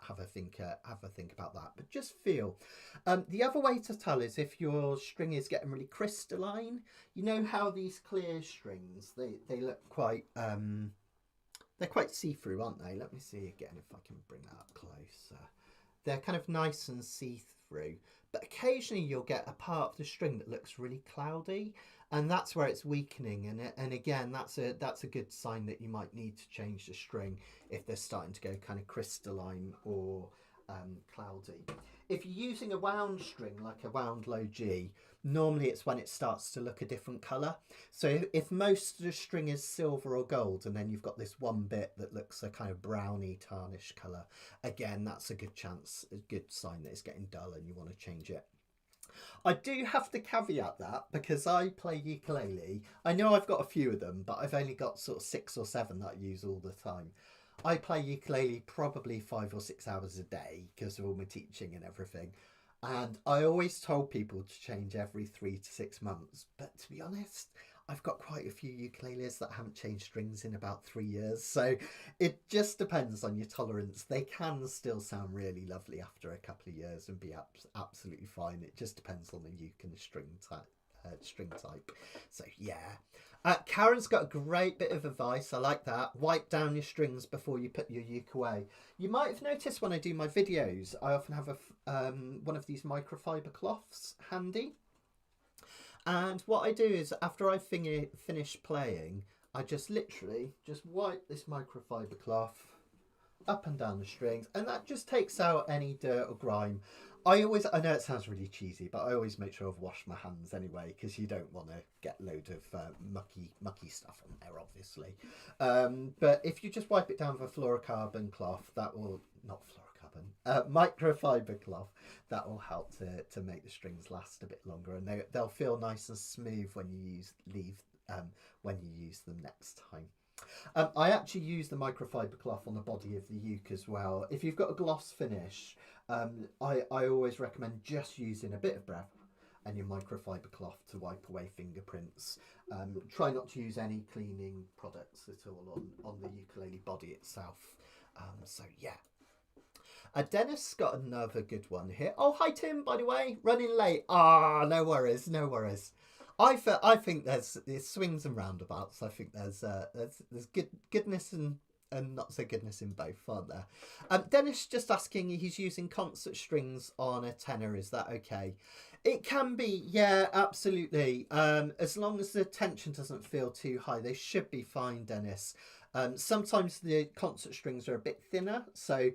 Speaker 1: have a think about that. But just feel. The other way to tell is if your string is getting really crystalline. You know how these clear strings, they look quite they're quite see-through, aren't they? Let me see again if I can bring that up closer. They're kind of nice and see-through, but occasionally you'll get a part of the string that looks really cloudy, and that's where it's weakening. And again, that's a good sign that you might need to change the string if they're starting to go kind of crystalline or cloudy. If you're using a wound string, like a wound low G, normally it's when it starts to look a different colour. So if most of the string is silver or gold, and then you've got this one bit that looks a kind of browny tarnish colour, again, that's a good sign that it's getting dull and you want to change it. I do have to caveat that because I play ukulele. I know I've got a few of them, but I've only got sort of 6 or 7 that I use all the time. I play ukulele probably 5 or 6 hours a day because of all my teaching and everything. And I always told people to change every 3 to 6 months. But to be honest, I've got quite a few ukuleles that haven't changed strings in about 3 years. So it just depends on your tolerance. They can still sound really lovely after a couple of years and be absolutely fine. It just depends on the uke and the string type. So yeah. Karen's got a great bit of advice. I like that. Wipe down your strings before you put your uke away. You might have noticed when I do my videos, I often have one of these microfiber cloths handy. And what I do is after I finish playing, I just literally just wipe this microfiber cloth up and down the strings, and that just takes out any dirt or grime. I know it sounds really cheesy, but I always make sure I've washed my hands anyway, because you don't want to get load of mucky stuff on there, obviously. But if you just wipe it down with a fluorocarbon cloth, that will, not fluorocarbon, microfiber cloth, that will help to make the strings last a bit longer, and they'll feel nice and smooth when you use them next time. I actually use the microfiber cloth on the body of the uke as well. If you've got a gloss finish, I always recommend just using a bit of breath and your microfiber cloth to wipe away fingerprints. Try not to use any cleaning products at all on the ukulele body itself. So yeah. Dennis got another good one here. Oh, hi Tim, by the way, running late. No worries. I think there's swings and roundabouts. I think there's goodness and not so goodness in both, aren't there? Dennis just asking, he's using concert strings on a tenor. Is that okay? It can be, yeah, absolutely. As long as the tension doesn't feel too high, they should be fine, Dennis. Sometimes the concert strings are a bit thinner, so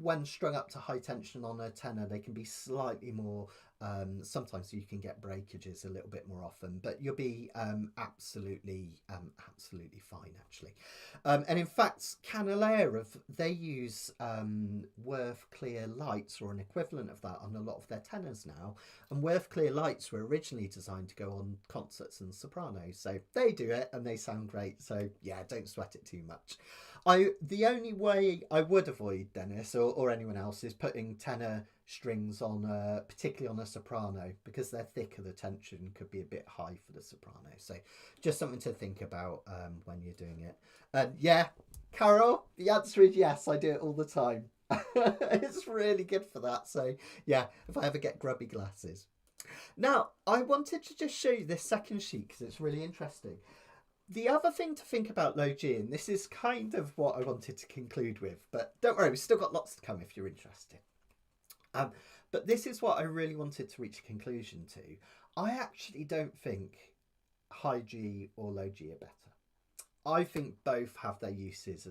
Speaker 1: when strung up to high tension on a tenor, they can be slightly more, sometimes you can get breakages a little bit more often, but you'll be absolutely fine actually. And in fact, Canalea, they use Worth Clear lights or an equivalent of that on a lot of their tenors now. And Worth Clear lights were originally designed to go on concerts and sopranos, so they do it and they sound great. So yeah, don't sweat it too much. The only way I would avoid, Dennis, or anyone else, is putting tenor strings on, particularly on a soprano, because they're thicker. The tension could be a bit high for the soprano. So just something to think about when you're doing it. And yeah, Carol, the answer is yes. I do it all the time. It's really good for that. So yeah, if I ever get grubby glasses. Now, I wanted to just show you this second sheet because it's really interesting. The other thing to think about low G, and this is kind of what I wanted to conclude with, but don't worry, we've still got lots to come if you're interested. But this is what I really wanted to reach a conclusion to. I actually don't think high G or low G are better. I think both have their uses,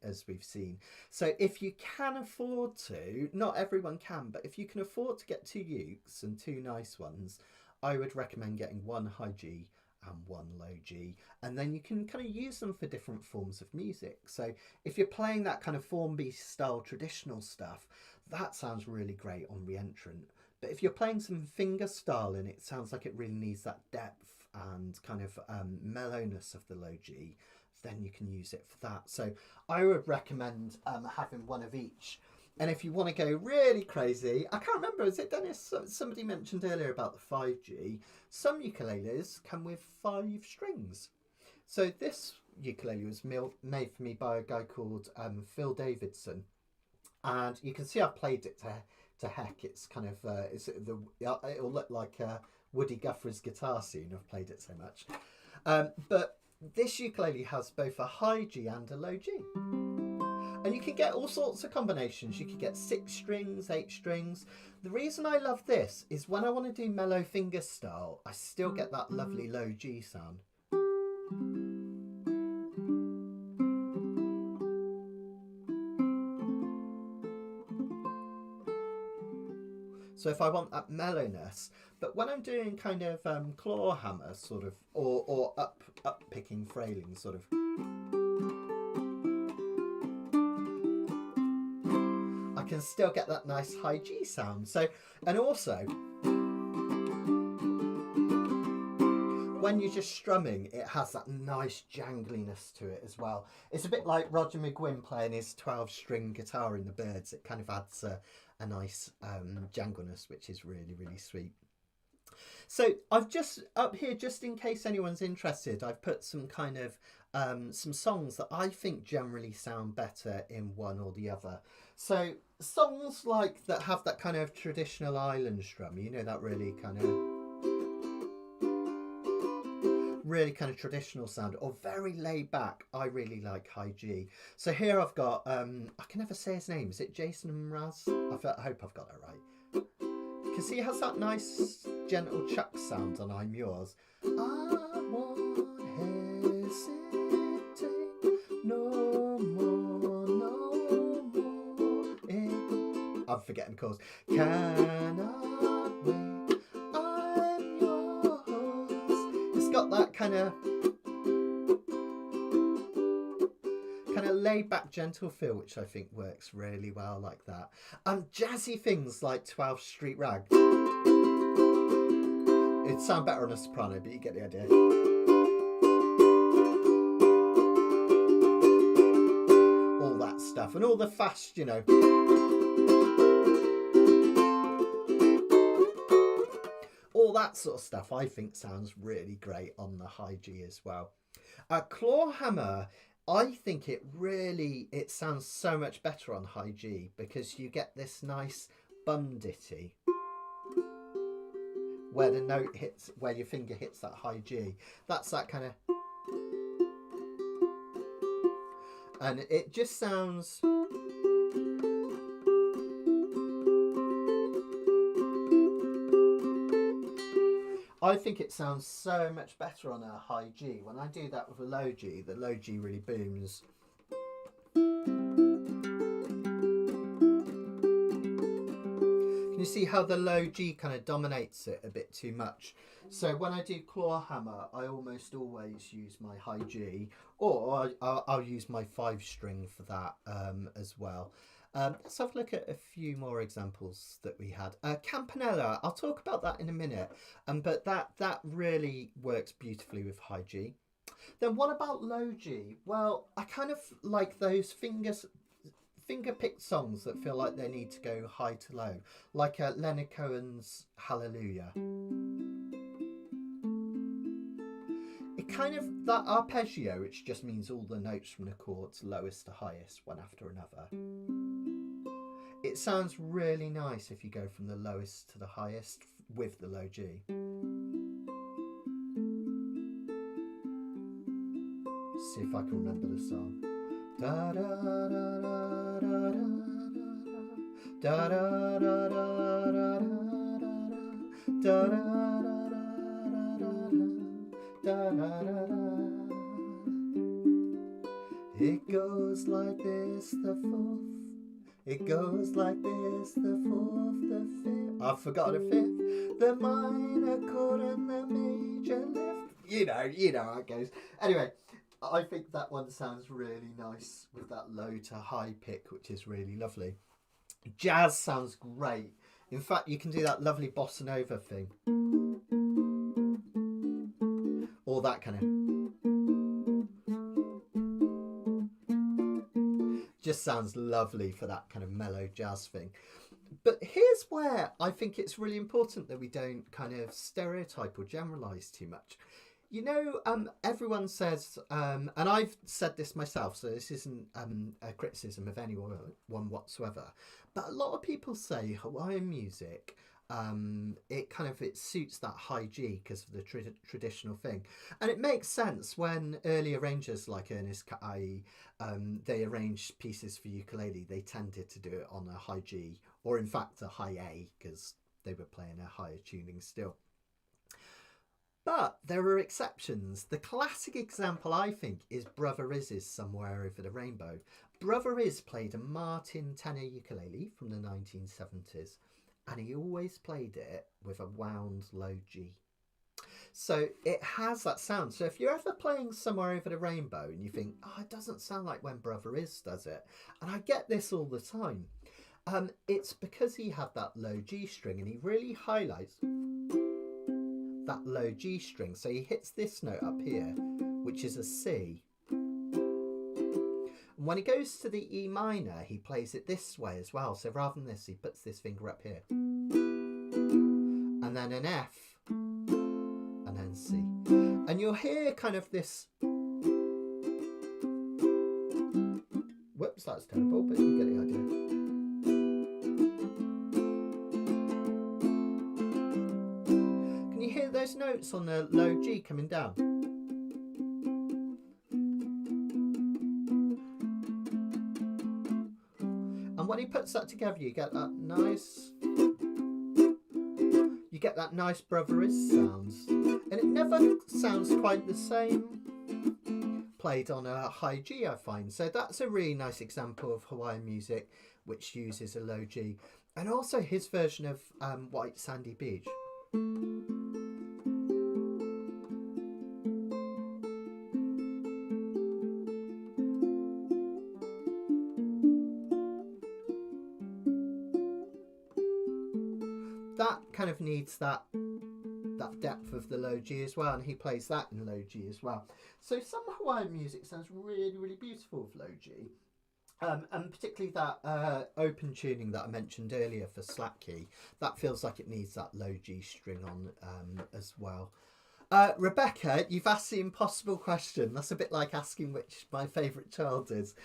Speaker 1: as we've seen. So if you can afford to, not everyone can, but if you can afford to get 2 ukes and 2 nice ones, I would recommend getting 1 high G and 1 low G, and then you can kind of use them for different forms of music. So if you're playing that kind of form based style traditional stuff, that sounds really great on re-entrant. But if you're playing some finger style and it sounds like it really needs that depth and kind of mellowness of the low G, then you can use it for that. So I would recommend having 1 of each. And if you want to go really crazy, I can't remember, is it Dennis? Somebody mentioned earlier about the 5G. Some ukuleles come with 5 strings. So this ukulele was made for me by a guy called Phil Davidson. And you can see I've played it to heck. It's kind of, it'll look like Woody Guthrie's guitar scene. I've played it so much. But this ukulele has both a high G and a low G. And you can get all sorts of combinations. You could get 6 strings, 8 strings. The reason I love this is when I want to do mellow finger style, I still get that lovely low G sound. So if I want that mellowness, but when I'm doing kind of claw hammer sort of, or up picking frailing sort of, I can still get that nice high G sound. So, and also, when you're just strumming, it has that nice jangliness to it as well. It's a bit like Roger McGuinn playing his 12-string guitar in the Byrds. It kind of adds a nice jangleness, which is really, really sweet. So I've just up here, just in case anyone's interested, I've put some kind of some songs that I think generally sound better in one or the other. So songs like that have that kind of traditional island strum, you know, that really kind of traditional sound, or very laid back. I really like high G. So here I've got I can never say his name, is it Jason Mraz? I hope I've got that right, because he has that nice gentle chuck sound on I'm Yours. I won't hesitate no more, no more. I'm forgetting the chorus. Cannot wait, I'm yours. It's got that kind of laid back gentle feel, which I think works really well like that. Jazzy things like 12th Street Rag. It'd sound better on a soprano, but you get the idea. All that stuff, and all the fast, you know. All that sort of stuff I think sounds really great on the high G as well. Claw hammer, I think it sounds so much better on high G, because you get this nice bum ditty where the note hits, where your finger hits that high G. That's that kind of, and it just sounds, I think it sounds so much better on a high G. When I do that with a low G, the low G really booms. Can you see how the low G kind of dominates it a bit too much? So when I do claw hammer, I almost always use my high G, or I'll use my 5-string for that as well. Let's have a look at a few more examples that we had. Campanella, I'll talk about that in a minute, but that really works beautifully with high G. Then what about low G? Well, I kind of like those finger-picked songs that feel like they need to go high to low, like Leonard Cohen's Hallelujah. It kind of, that arpeggio, which just means all the notes from the chords lowest to highest, one after another. It sounds really nice if you go from the lowest to the highest with the low G. See if I can remember the song. Da da da da da da da da da da da da da. It goes like this, the fourth. It goes like this, the fourth, the fifth. I forgot a fifth. The minor chord and the major lift. You know how it goes. Anyway, I think that one sounds really nice with that low to high pick, which is really lovely. Jazz sounds great. In fact, you can do that lovely bossa nova thing. Or that kind of... just sounds lovely for that kind of mellow jazz thing. But here's where I think it's really important that we don't kind of stereotype or generalise too much. You know, everyone says, and I've said this myself, so this isn't a criticism of anyone whatsoever, but a lot of people say Hawaiian music, it suits that high G because of the traditional thing. And it makes sense when early arrangers like Ernest Ka'ai, they arranged pieces for ukulele, they tended to do it on a high G, or in fact a high A, because they were playing a higher tuning still. But there are exceptions. The classic example, I think, is Brother Iz's Somewhere Over the Rainbow. Brother Iz played a Martin tenor ukulele from the 1970s, and he always played it with a wound low G. So it has that sound. So if you're ever playing Somewhere Over the Rainbow and you think, oh, it doesn't sound like when Brother Iz does it, and I get this all the time, it's because he had that low G string and he really highlights that low G string. So he hits this note up here, which is a C. And when he goes to the E minor, he plays it this way as well. So rather than this, he puts this finger up here. And then an F. And then C. And you'll hear kind of this... Whoops, that's terrible, but you get the idea. Those notes on the low G coming down. And when he puts that together, you get that nice Brother Iz sounds. And it never sounds quite the same played on a high G, I find. So that's a really nice example of Hawaiian music which uses a low G. And also his version of White Sandy Beach. That kind of needs that depth of the low G as well, and he plays that in low G as well. So some Hawaiian music sounds really, really beautiful with low G, and particularly that open tuning that I mentioned earlier for slack key, that feels like it needs that low G string on as well. Rebecca, you've asked the impossible question. That's a bit like asking which my favourite child is.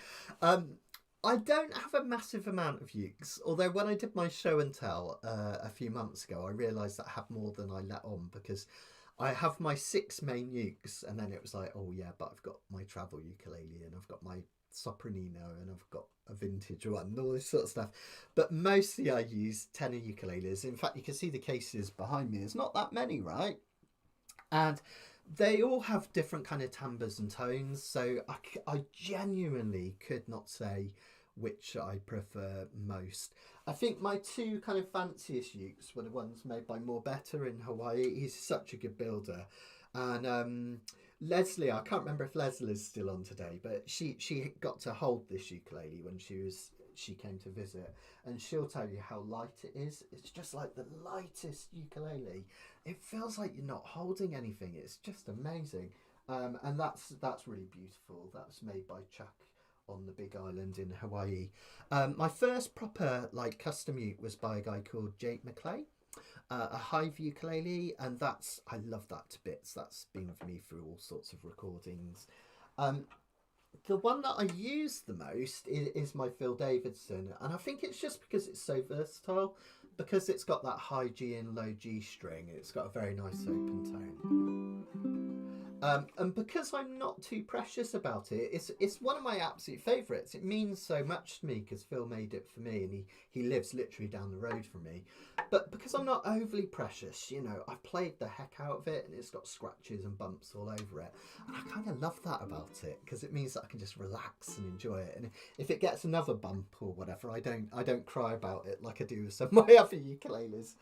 Speaker 1: I don't have a massive amount of ukes, although when I did my show and tell a few months ago, I realised that I have more than I let on, because I have my 6 main ukes, and then it was like, oh yeah, but I've got my travel ukulele, and I've got my sopranino, and I've got a vintage one, and all this sort of stuff. But mostly I use tenor ukuleles. In fact, you can see the cases behind me. There's not that many, right? And they all have different kind of timbres and tones, so I genuinely could not say which I prefer most. I think my two kind of fanciest ukes were the ones made by More Better in Hawaii. He's such a good builder. And Leslie, I can't remember if Leslie is still on today, but she got to hold this ukulele when she came to visit, and she'll tell you how light it is. It's just like the lightest ukulele. It feels like you're not holding anything. It's just amazing. And that's really beautiful. That was made by Chuck on the Big Island in Hawaii. My first proper like custom uke was by a guy called Jake McClay, a Hive ukulele, and I love that to bits. That's been with me through all sorts of recordings. The one that I use the most is my Phil Davidson, and I think it's just because it's so versatile, because it's got that high G and low G string. It's got a very nice open tone. And because I'm not too precious about it, it's one of my absolute favourites. It means so much to me because Phil made it for me, and he lives literally down the road from me. But because I'm not overly precious, you know, I've played the heck out of it, and it's got scratches and bumps all over it. And I kind of love that about it, because it means that I can just relax and enjoy it. And if it gets another bump or whatever, I don't cry about it like I do with some of my other ukuleles.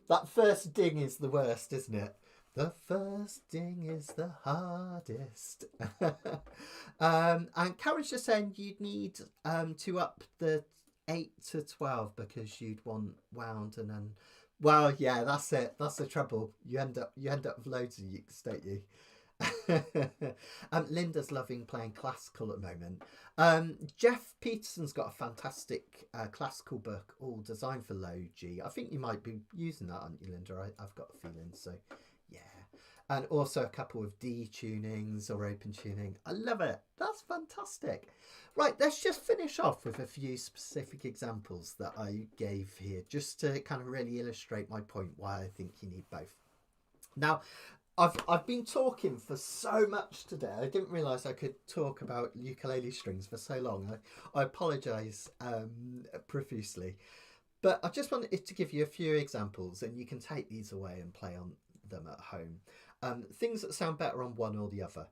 Speaker 1: That first ding is the worst, isn't it? The first ding is the hardest. And Karen's just saying you'd need to up the 8 to 12 because you'd want wound and then... Well, yeah, that's it. That's the trouble. You end up with loads of ukes, don't you? Linda's loving playing classical at the moment. Jeff Peterson's got a fantastic classical book all designed for low G. I think you might be using that, aren't you, Linda? I've got a feeling so. Yeah, and also a couple of D tunings or open tuning. I love it. That's fantastic. Right, let's just finish off with a few specific examples that I gave here, just to kind of really illustrate my point why I think you need both. Now, I've been talking for so much today. I didn't realise I could talk about ukulele strings for so long. I apologise profusely. But I just wanted to give you a few examples, and you can take these away and play on them at home. Things that sound better on one or the other.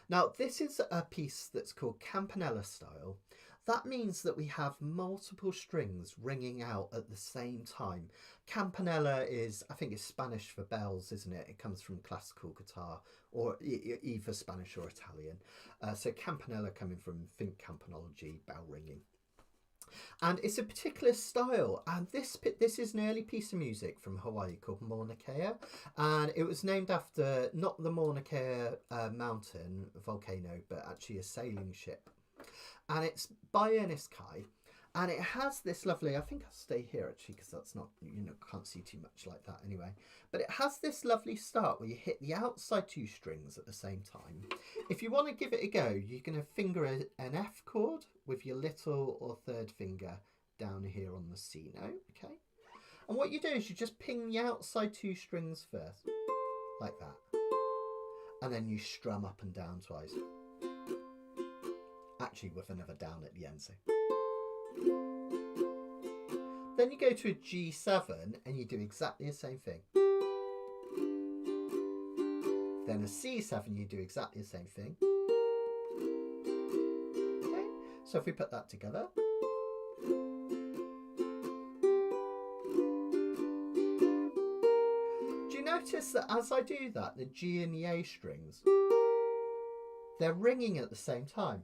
Speaker 1: Now, this is a piece that's called campanella style. That means that we have multiple strings ringing out at the same time. Campanella is, I think it's Spanish for bells, isn't it? It comes from classical guitar, or either Spanish or Italian. So campanella coming from, think campanology, bell ringing. And it's a particular style, and this is an early piece of music from Hawaii called Mauna Kea, and it was named after not the Mauna Kea mountain volcano, but actually a sailing ship. And it's by Ernest Kai, and it has this lovely, I think I'll stay here actually because that's not, you know, can't see too much like that anyway, but it has this lovely start where you hit the outside two strings at the same time. If you want to give it a go, you're going to finger an F chord with your little or third finger down here on the C note, okay? And what you do is you just ping the outside two strings first, like that, and then you strum up and down twice. Actually with another down at the end, so. Then you go to a G7 and you do exactly the same thing. Then a C7, you do exactly the same thing. Okay, so if we put that together. Do you notice that as I do that, the G and the A strings, they're ringing at the same time?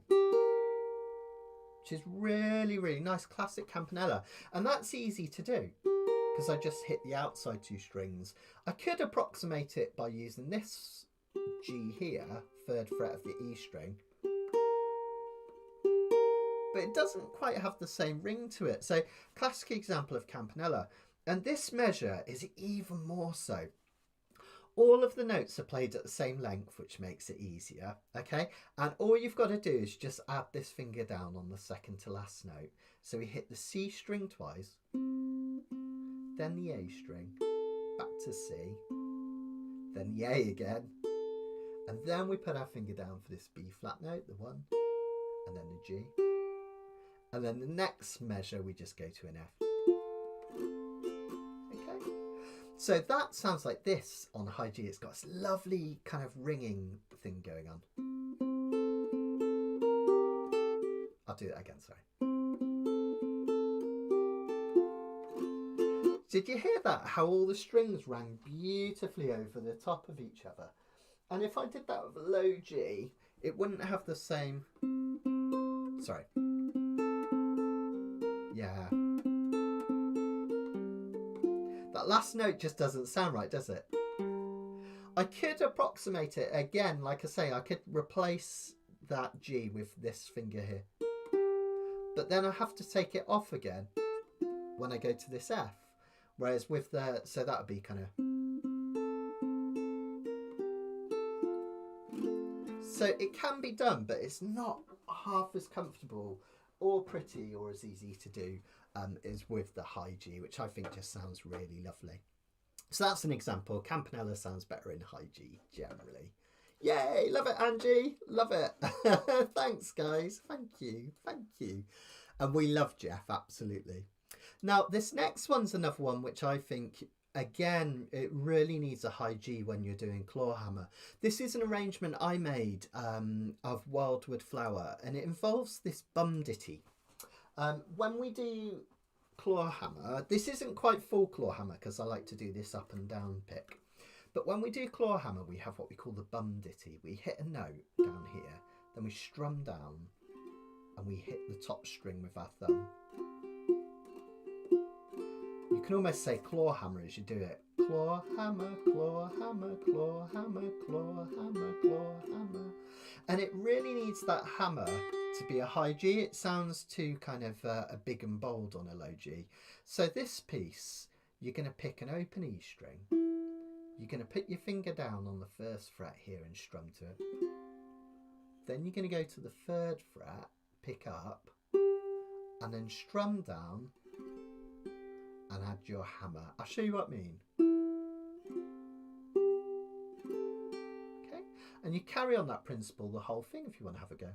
Speaker 1: Which is really, really nice classic campanella. And that's easy to do because I just hit the outside two strings. I could approximate it by using this G here, third fret of the E string, but it doesn't quite have the same ring to it. So classic example of campanella. And this measure is even more so. All of the notes are played at the same length, which makes it easier, okay? And all you've got to do is just add this finger down on the second to last note. So we hit the C string twice, then the A string, back to C, then the A again, and then we put our finger down for this B flat note, the 1, and then the G. And then the next measure, we just go to an F. So that sounds like this on high G. It's got this lovely kind of ringing thing going on. I'll do that again, sorry. Did you hear that? How all the strings rang beautifully over the top of each other. And if I did that with a low G, it wouldn't have the same... Sorry. Yeah. That last note just doesn't sound right, does it? I could approximate it again, like I say, I could replace that G with this finger here. But then I have to take it off again when I go to this F. Whereas with the, so that would be kind of... So it can be done, but it's not half as comfortable or pretty or as easy to do as with the high G, which I think just sounds really lovely. So that's an example. Campanella sounds better in high G generally. Yay, love it, Angie, love it. Thanks, guys, thank you. And we love Jeff, absolutely. Now, this next one's another one which I think, again, it really needs a high G when you're doing clawhammer. This is an arrangement I made of Wildwood Flower, and it involves this bum ditty. When we do clawhammer, this isn't quite full clawhammer because I like to do this up and down pick. But when we do clawhammer, we have what we call the bum ditty. We hit a note down here, then we strum down, and we hit the top string with our thumb. You can almost say clawhammer as you do it. Clawhammer, clawhammer, clawhammer, clawhammer, clawhammer. And it really needs that hammer to be a high G. It sounds too kind of a big and bold on a low G. So this piece, you're going to pick an open E string. You're going to put your finger down on the first fret here and strum to it. Then you're going to go to the third fret, pick up, and then strum down and add your hammer. I'll show you what I mean. Okay, and you carry on that principle the whole thing if you want to have a go.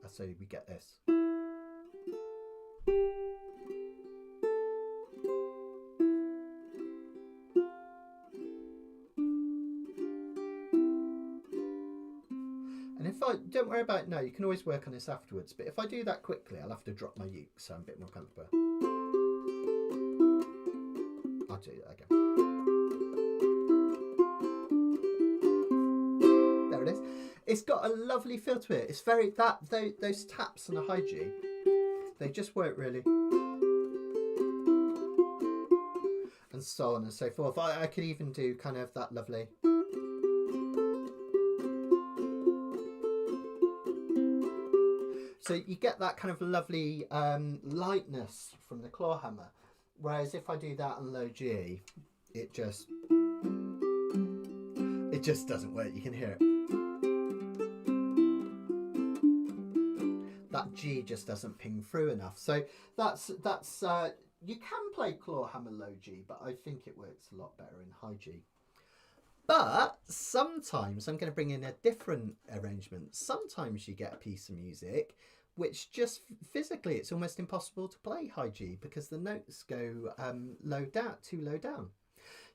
Speaker 1: So we get this. And if I don't worry about it now, you can always work on this afterwards. But if I do that quickly, I'll have to drop my uke, so I'm a bit more comfortable. I'll do that again. There it is. It's got a lovely feel to it. It's very those taps on a high G, they just work really, and so on and so forth. I could even do kind of that lovely. So you get that kind of lovely lightness from the clawhammer. Whereas if I do that on low G, it just doesn't work. You can hear it. That G just doesn't ping through enough. So that's you can play clawhammer low G, but I think it works a lot better in high G. But sometimes I'm going to bring in a different arrangement. Sometimes you get a piece of music which just physically it's almost impossible to play high G because the notes go too low down.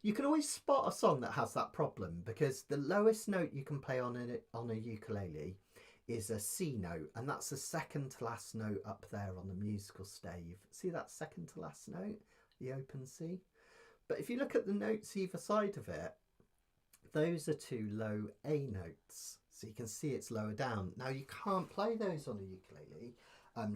Speaker 1: You can always spot a song that has that problem because the lowest note you can play on a ukulele is a C note, and that's the second to last note up there on the musical stave. See that second to last note, the open C? But if you look at the notes either side of it, those are two low A notes. So you can see it's lower down. Now you can't play those on a ukulele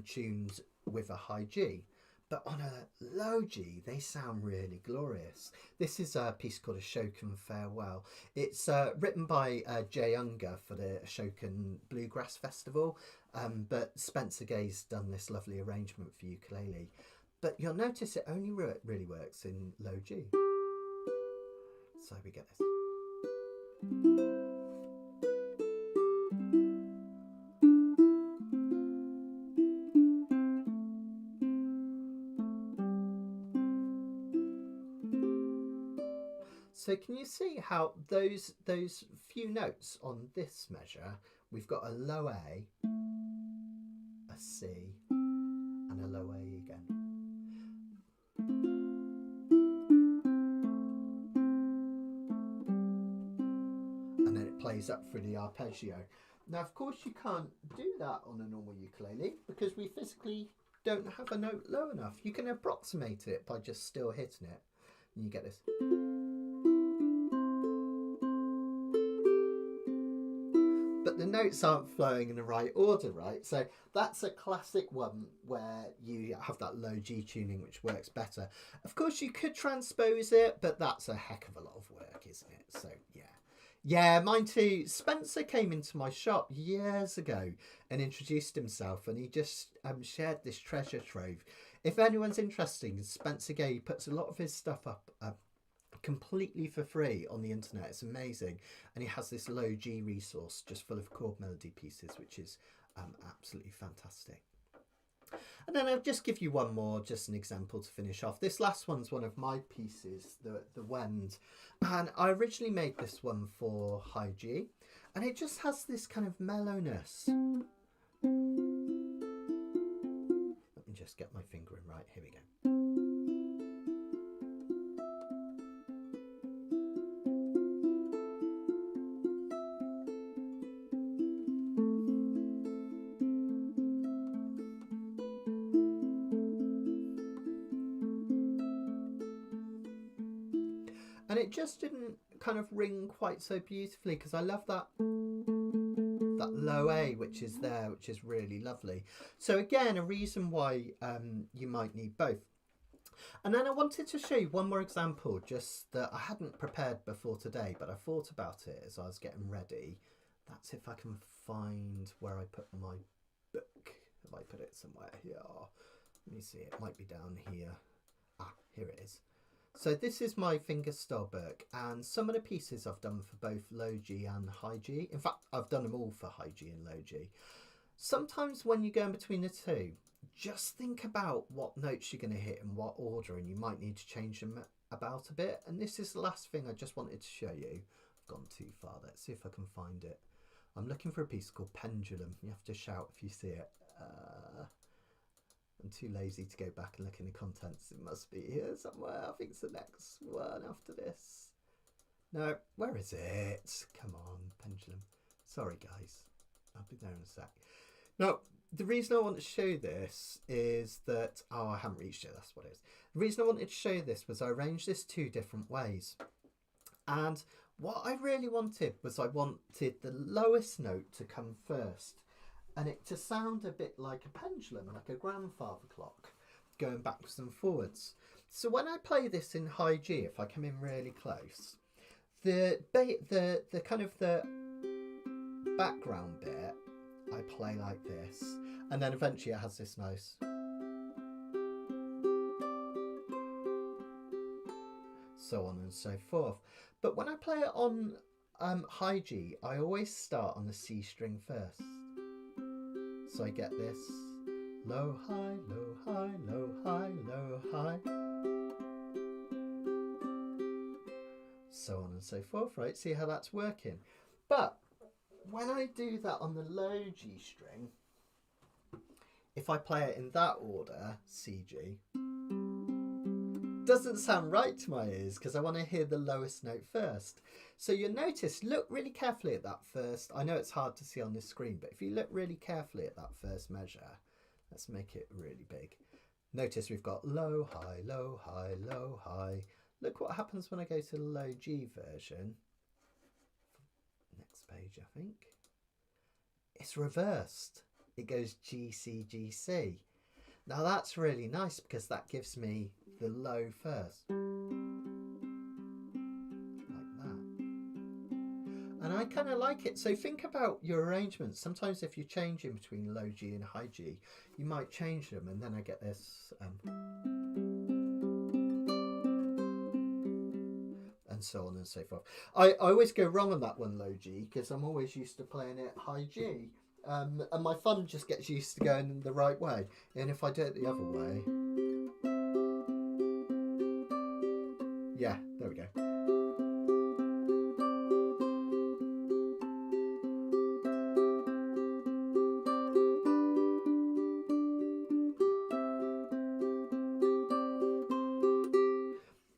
Speaker 1: tuned with a high G, but on a low G, they sound really glorious. This is a piece called Ashokan Farewell. It's written by Jay Unger for the Ashokan Bluegrass Festival, but Spencer Gay's done this lovely arrangement for ukulele. But you'll notice it only really works in low G. So we get this. So can you see how those few notes on this measure, we've got a low A, a C, and a low A again. And then it plays up through the arpeggio. Now, of course, you can't do that on a normal ukulele because we physically don't have a note low enough. You can approximate it by just still hitting it. And you get this. But the notes aren't flowing in the right order, right? So that's a classic one where you have that low G tuning, which works better. Of course, you could transpose it, but that's a heck of a lot of work, isn't it? So, yeah. Yeah, mine too. Spencer came into my shop years ago and introduced himself, and he just shared this treasure trove. If anyone's interested, Spencer Gay puts a lot of his stuff up completely for free on the internet. It's amazing, and he has this low G resource just full of chord melody pieces, which is absolutely fantastic. And then I'll just give you one more, just an example to finish off. This last one's one of my pieces, the Wend, and I originally made this one for high G, and it just has this kind of mellowness. Let me just get my finger in right. Here we go. And it just didn't kind of ring quite so beautifully, because I love that low A which is there, which is really lovely. So again, a reason why you might need both. And then I wanted to show you one more example, just that I hadn't prepared before today, but I thought about it as I was getting ready. That's if I can find where I put my book. If I put it somewhere here, let me see, it might be down here. Ah, here it is. So this is my fingerstyle book, and some of the pieces I've done for both low G and high G. In fact, I've done them all for high G and low G. Sometimes when you go in between the two, just think about what notes you're going to hit in what order, and you might need to change them about a bit. And this is the last thing I just wanted to show you. I've gone too far. Let's see if I can find it. I'm looking for a piece called Pendulum. You have to shout if you see it. I'm too lazy to go back and look in the contents. It must be here somewhere. I think it's the next one after this. No, where is it? Come on, Pendulum. Sorry, guys. I'll be there in a sec. Now, the reason I want to show this is that... Oh, I haven't reached it. That's what it is. The reason I wanted to show this was I arranged this two different ways. And what I really wanted was I wanted the lowest note to come first, and it to sound a bit like a pendulum, like a grandfather clock, going backwards and forwards. So when I play this in high G, if I come in really close, the kind of the background bit, I play like this, and then eventually it has this nice. So on and so forth. But when I play it on high G, I always start on the C string first. So I get this low, high, low, high, low, high, low, high. So on and so forth, right? See how that's working. But when I do that on the low G string, if I play it in that order, C, G, doesn't sound right to my ears because I want to hear the lowest note first. So you'll notice, look really carefully at that first. I know it's hard to see on this screen, but if you look really carefully at that first measure, let's make it really big. Notice we've got low, high, low, high, low, high. Look what happens when I go to the low G version. Next page, I think. It's reversed. It goes G, C, G, C. Now that's really nice because that gives me the low first. Like that. And I kind of like it. So think about your arrangements. Sometimes if you're changing between low G and high G, you might change them, and then I get this. And so on and so forth. I always go wrong on that one, low G, because I'm always used to playing it high G. And my thumb just gets used to going the right way. And if I do it the other way... Yeah, there we go.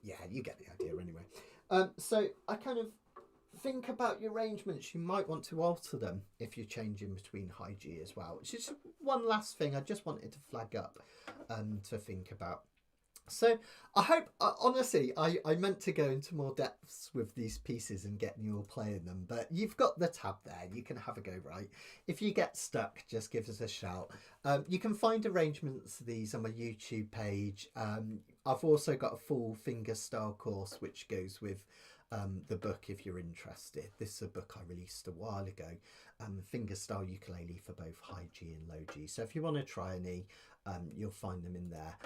Speaker 1: Yeah, you get the idea anyway. So I kind of think about your arrangements. You might want to alter them if you're changing between high G as well, which is one last thing I just wanted to flag up to think about. So I hope, honestly, I meant to go into more depths with these pieces and getting you all playing them, but you've got the tab there. You can have a go, right? If you get stuck, just give us a shout. You can find arrangements of these on my YouTube page. I've also got a full fingerstyle course which goes with the book if you're interested. This is a book I released a while ago, fingerstyle ukulele for both high G and low G. So if you want to try any, you'll find them in there.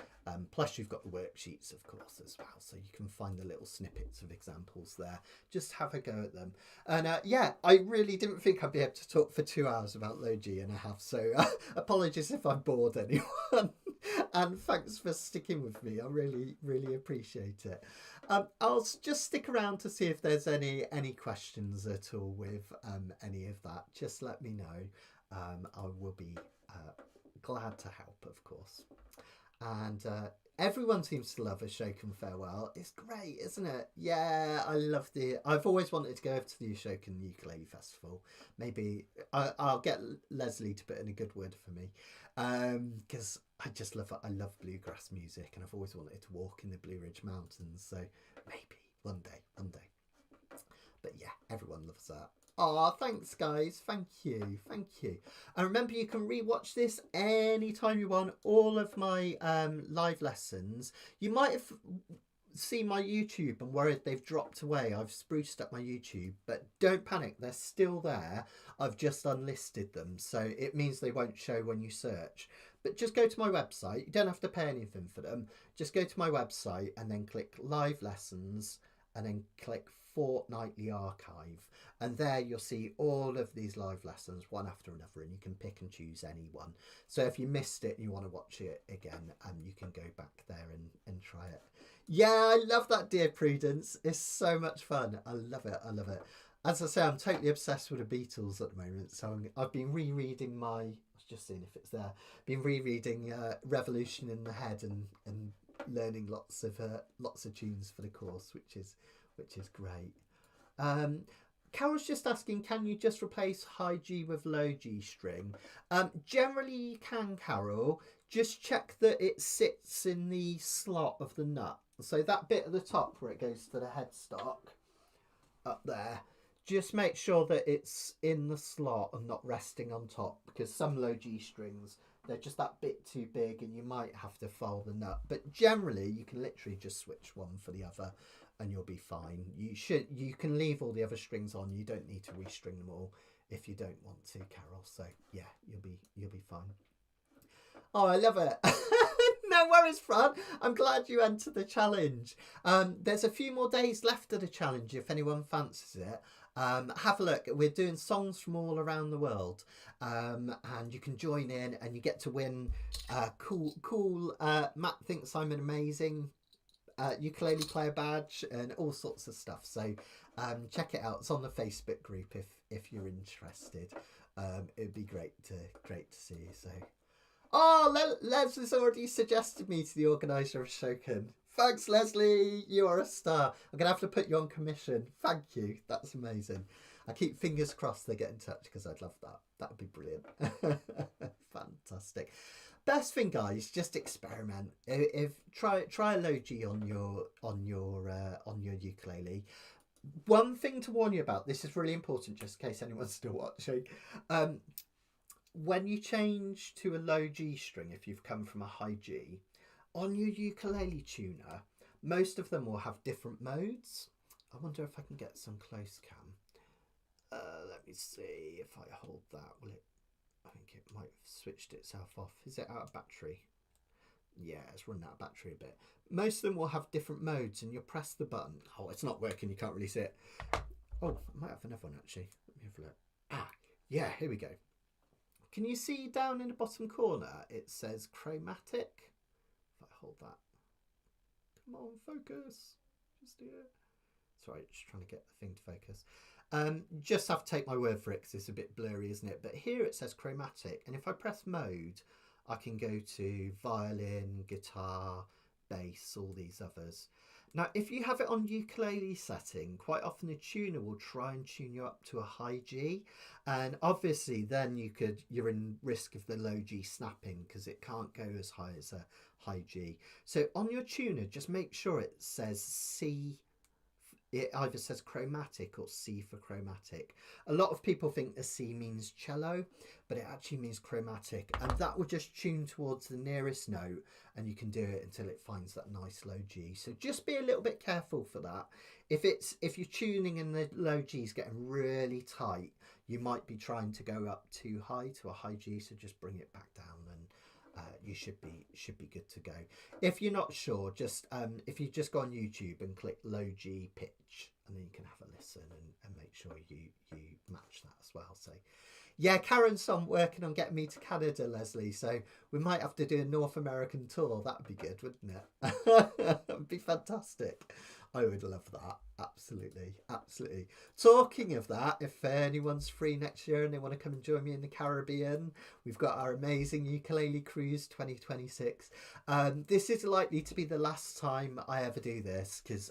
Speaker 1: Plus you've got the worksheets, of course, as well, so you can find the little snippets of examples there. Just have a go at them. And yeah, I really didn't think I'd be able to talk for 2 hours about low G, and I have, so apologies if I bored anyone. And thanks for sticking with me. I really appreciate it. I'll just stick around to see if there's any questions at all with any of that. Just let me know. I will be glad to help, of course. And everyone seems to love A Ashokan Farewell. It's great, isn't it? Yeah, I love I've always wanted to go over to the Ashokan Ukulele Festival. Maybe I'll get Leslie to put in a good word for me, because I just love it. I love bluegrass music, and I've always wanted to walk in the Blue Ridge Mountains. So maybe one day. But yeah, everyone loves that. Oh, thanks guys. Thank you. And remember, you can rewatch this anytime you want. All of my live lessons. You might have seen my YouTube and worried they've dropped away. I've spruced up my YouTube, but don't panic. They're still there. I've just unlisted them, so it means they won't show when you search. But just go to my website. You don't have to pay anything for them. Just go to my website and then click live lessons and then click fortnightly archive, and there you'll see all of these live lessons one after another, and you can pick and choose any one. So if you missed it and you want to watch it again, you can go back there and try it. Yeah, I love that, dear Prudence. It's so much fun. I love it. As I say, I'm totally obsessed with the Beatles at the moment, so I've been rereading I was just seeing if it's there, been rereading Revolution in the Head and learning lots of tunes for the course, which is great. Carol's just asking, can you just replace high G with low G string? Generally you can, Carol. Just check that it sits in the slot of the nut. So that bit at the top where it goes to the headstock, up there, just make sure that it's in the slot and not resting on top, because some low G strings, they're just that bit too big and you might have to file the nut. But generally you can literally just switch one for the other and you'll be fine. You can leave all the other strings on. You don't need to restring them all if you don't want to, Carol. So yeah, you'll be fine. Oh, I love it. No worries, Fran. I'm glad you entered the challenge. There's a few more days left of the challenge if anyone fancies it. Have a look. We're doing songs from all around the world, and you can join in and you get to win cool Matt thinks I'm an amazing ukulele player badge and all sorts of stuff. So check it out. It's on the Facebook group if you're interested. It'd be great to see you. So Leslie's already suggested me to the organizer of Ashokan. Thanks, Leslie. You are a star. I'm gonna have to put you on commission. Thank you. That's amazing. I keep fingers crossed they get in touch, because I'd love that. That would be brilliant. Fantastic. Best thing, guys, just experiment. If try a low G on your ukulele. One thing to warn you about, this is really important, just in case anyone's still watching. When you change to a low G string, if you've come from a high G, on your ukulele tuner, most of them will have different modes. I wonder if I can get some close cam. Let me see if I hold that. Will it? I think it might have switched itself off. Is it out of battery? Yeah, it's running out of battery a bit. Most of them will have different modes, and you press the button. Oh, it's not working. You can't really see it. Oh, I might have another one actually. Let me have a look. Ah, yeah, here we go. Can you see down in the bottom corner? It says chromatic. If I hold that. Come on, focus. Just do it. Sorry, just trying to get the thing to focus. Just have to take my word for it because it's a bit blurry, isn't it? But here it says chromatic, and if I press mode, I can go to violin, guitar, bass, all these others. Now, if you have it on ukulele setting, quite often a tuner will try and tune you up to a high G, and obviously then you're in risk of the low G snapping because it can't go as high as a high G. So on your tuner, just make sure it says C. It either says chromatic or C for chromatic. A lot of people think the C means cello, but it actually means chromatic, and that will just tune towards the nearest note, and you can do it until it finds that nice low G. So just be a little bit careful for that. If you're tuning and the low G is getting really tight, you might be trying to go up too high to a high G, so just bring it back down, and you should be good to go. If you're not sure, just if you just go on YouTube and click low G pitch, and then you can have a listen and make sure you match that as well. So yeah, Karen's working on getting me to Canada, Leslie, so we might have to do a North American tour. That'd be good, wouldn't it? That'd be fantastic. I would love that. Absolutely, absolutely. Talking of that, if anyone's free next year and they want to come and join me in the Caribbean, we've got our amazing ukulele cruise 2026. This is likely to be the last time I ever do this, because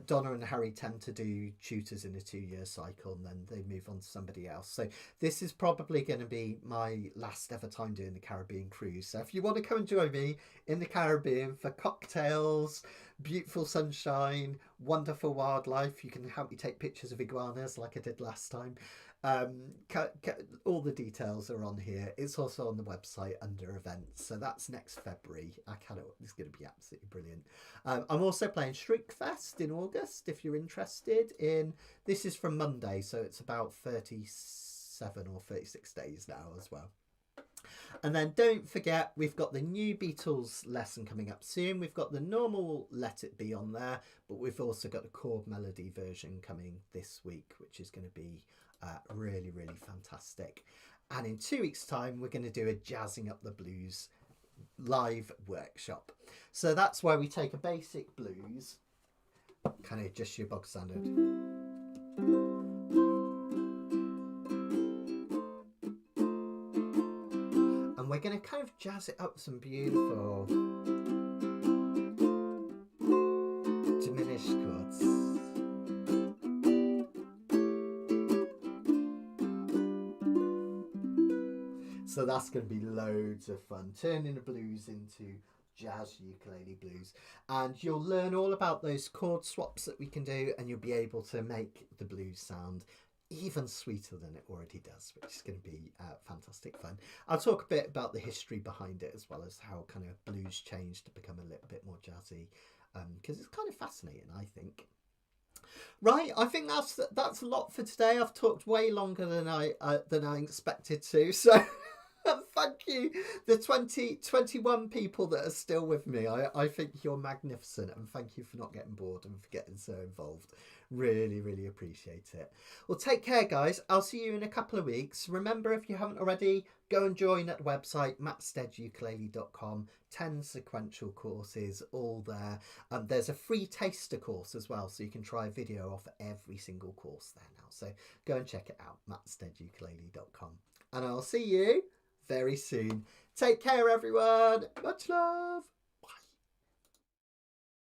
Speaker 1: Donna and Harry tend to do tutors in a 2-year cycle, and then they move on to somebody else. So this is probably going to be my last ever time doing the Caribbean cruise. So if you want to come and join me in the Caribbean for cocktails, beautiful sunshine, wonderful wildlife, you can help me take pictures of iguanas like I did last time. All the details are on here. It's also on the website under events, so that's next February. It's going to be absolutely brilliant. I'm also playing Shriekfest in August if you're interested in. This is from Monday, so it's about 37 or 36 days now as well. And then don't forget, we've got the new Beatles lesson coming up soon. We've got the normal Let It Be on there, but we've also got the chord melody version coming this week, which is going to be really, really fantastic. And in 2 weeks' time, we're going to do a Jazzing Up the Blues live workshop. So that's where we take a basic blues, kind of just your bog standard, and we're going to kind of jazz it up some beautiful diminished chords. So that's going to be loads of fun, turning the blues into jazz ukulele blues. And you'll learn all about those chord swaps that we can do, and you'll be able to make the blues sound even sweeter than it already does, which is going to be fantastic fun. I'll talk a bit about the history behind it, as well as how kind of blues changed to become a little bit more jazzy, because it's kind of fascinating, I think. Right, I think that's a lot for today. I've talked way longer than I expected to, so thank you, the 21 people that are still with me. I think you're magnificent, and thank you for not getting bored and for getting so involved. Really, really appreciate it. Well, take care, guys. I'll see you in a couple of weeks. Remember, if you haven't already, go and join at the website, mattsteadukulele.com. 10 sequential courses, all there. There's a free taster course as well, so you can try a video off every single course there now. So go and check it out, mattsteadukulele.com. And I'll see you very soon. Take care, everyone. Much love.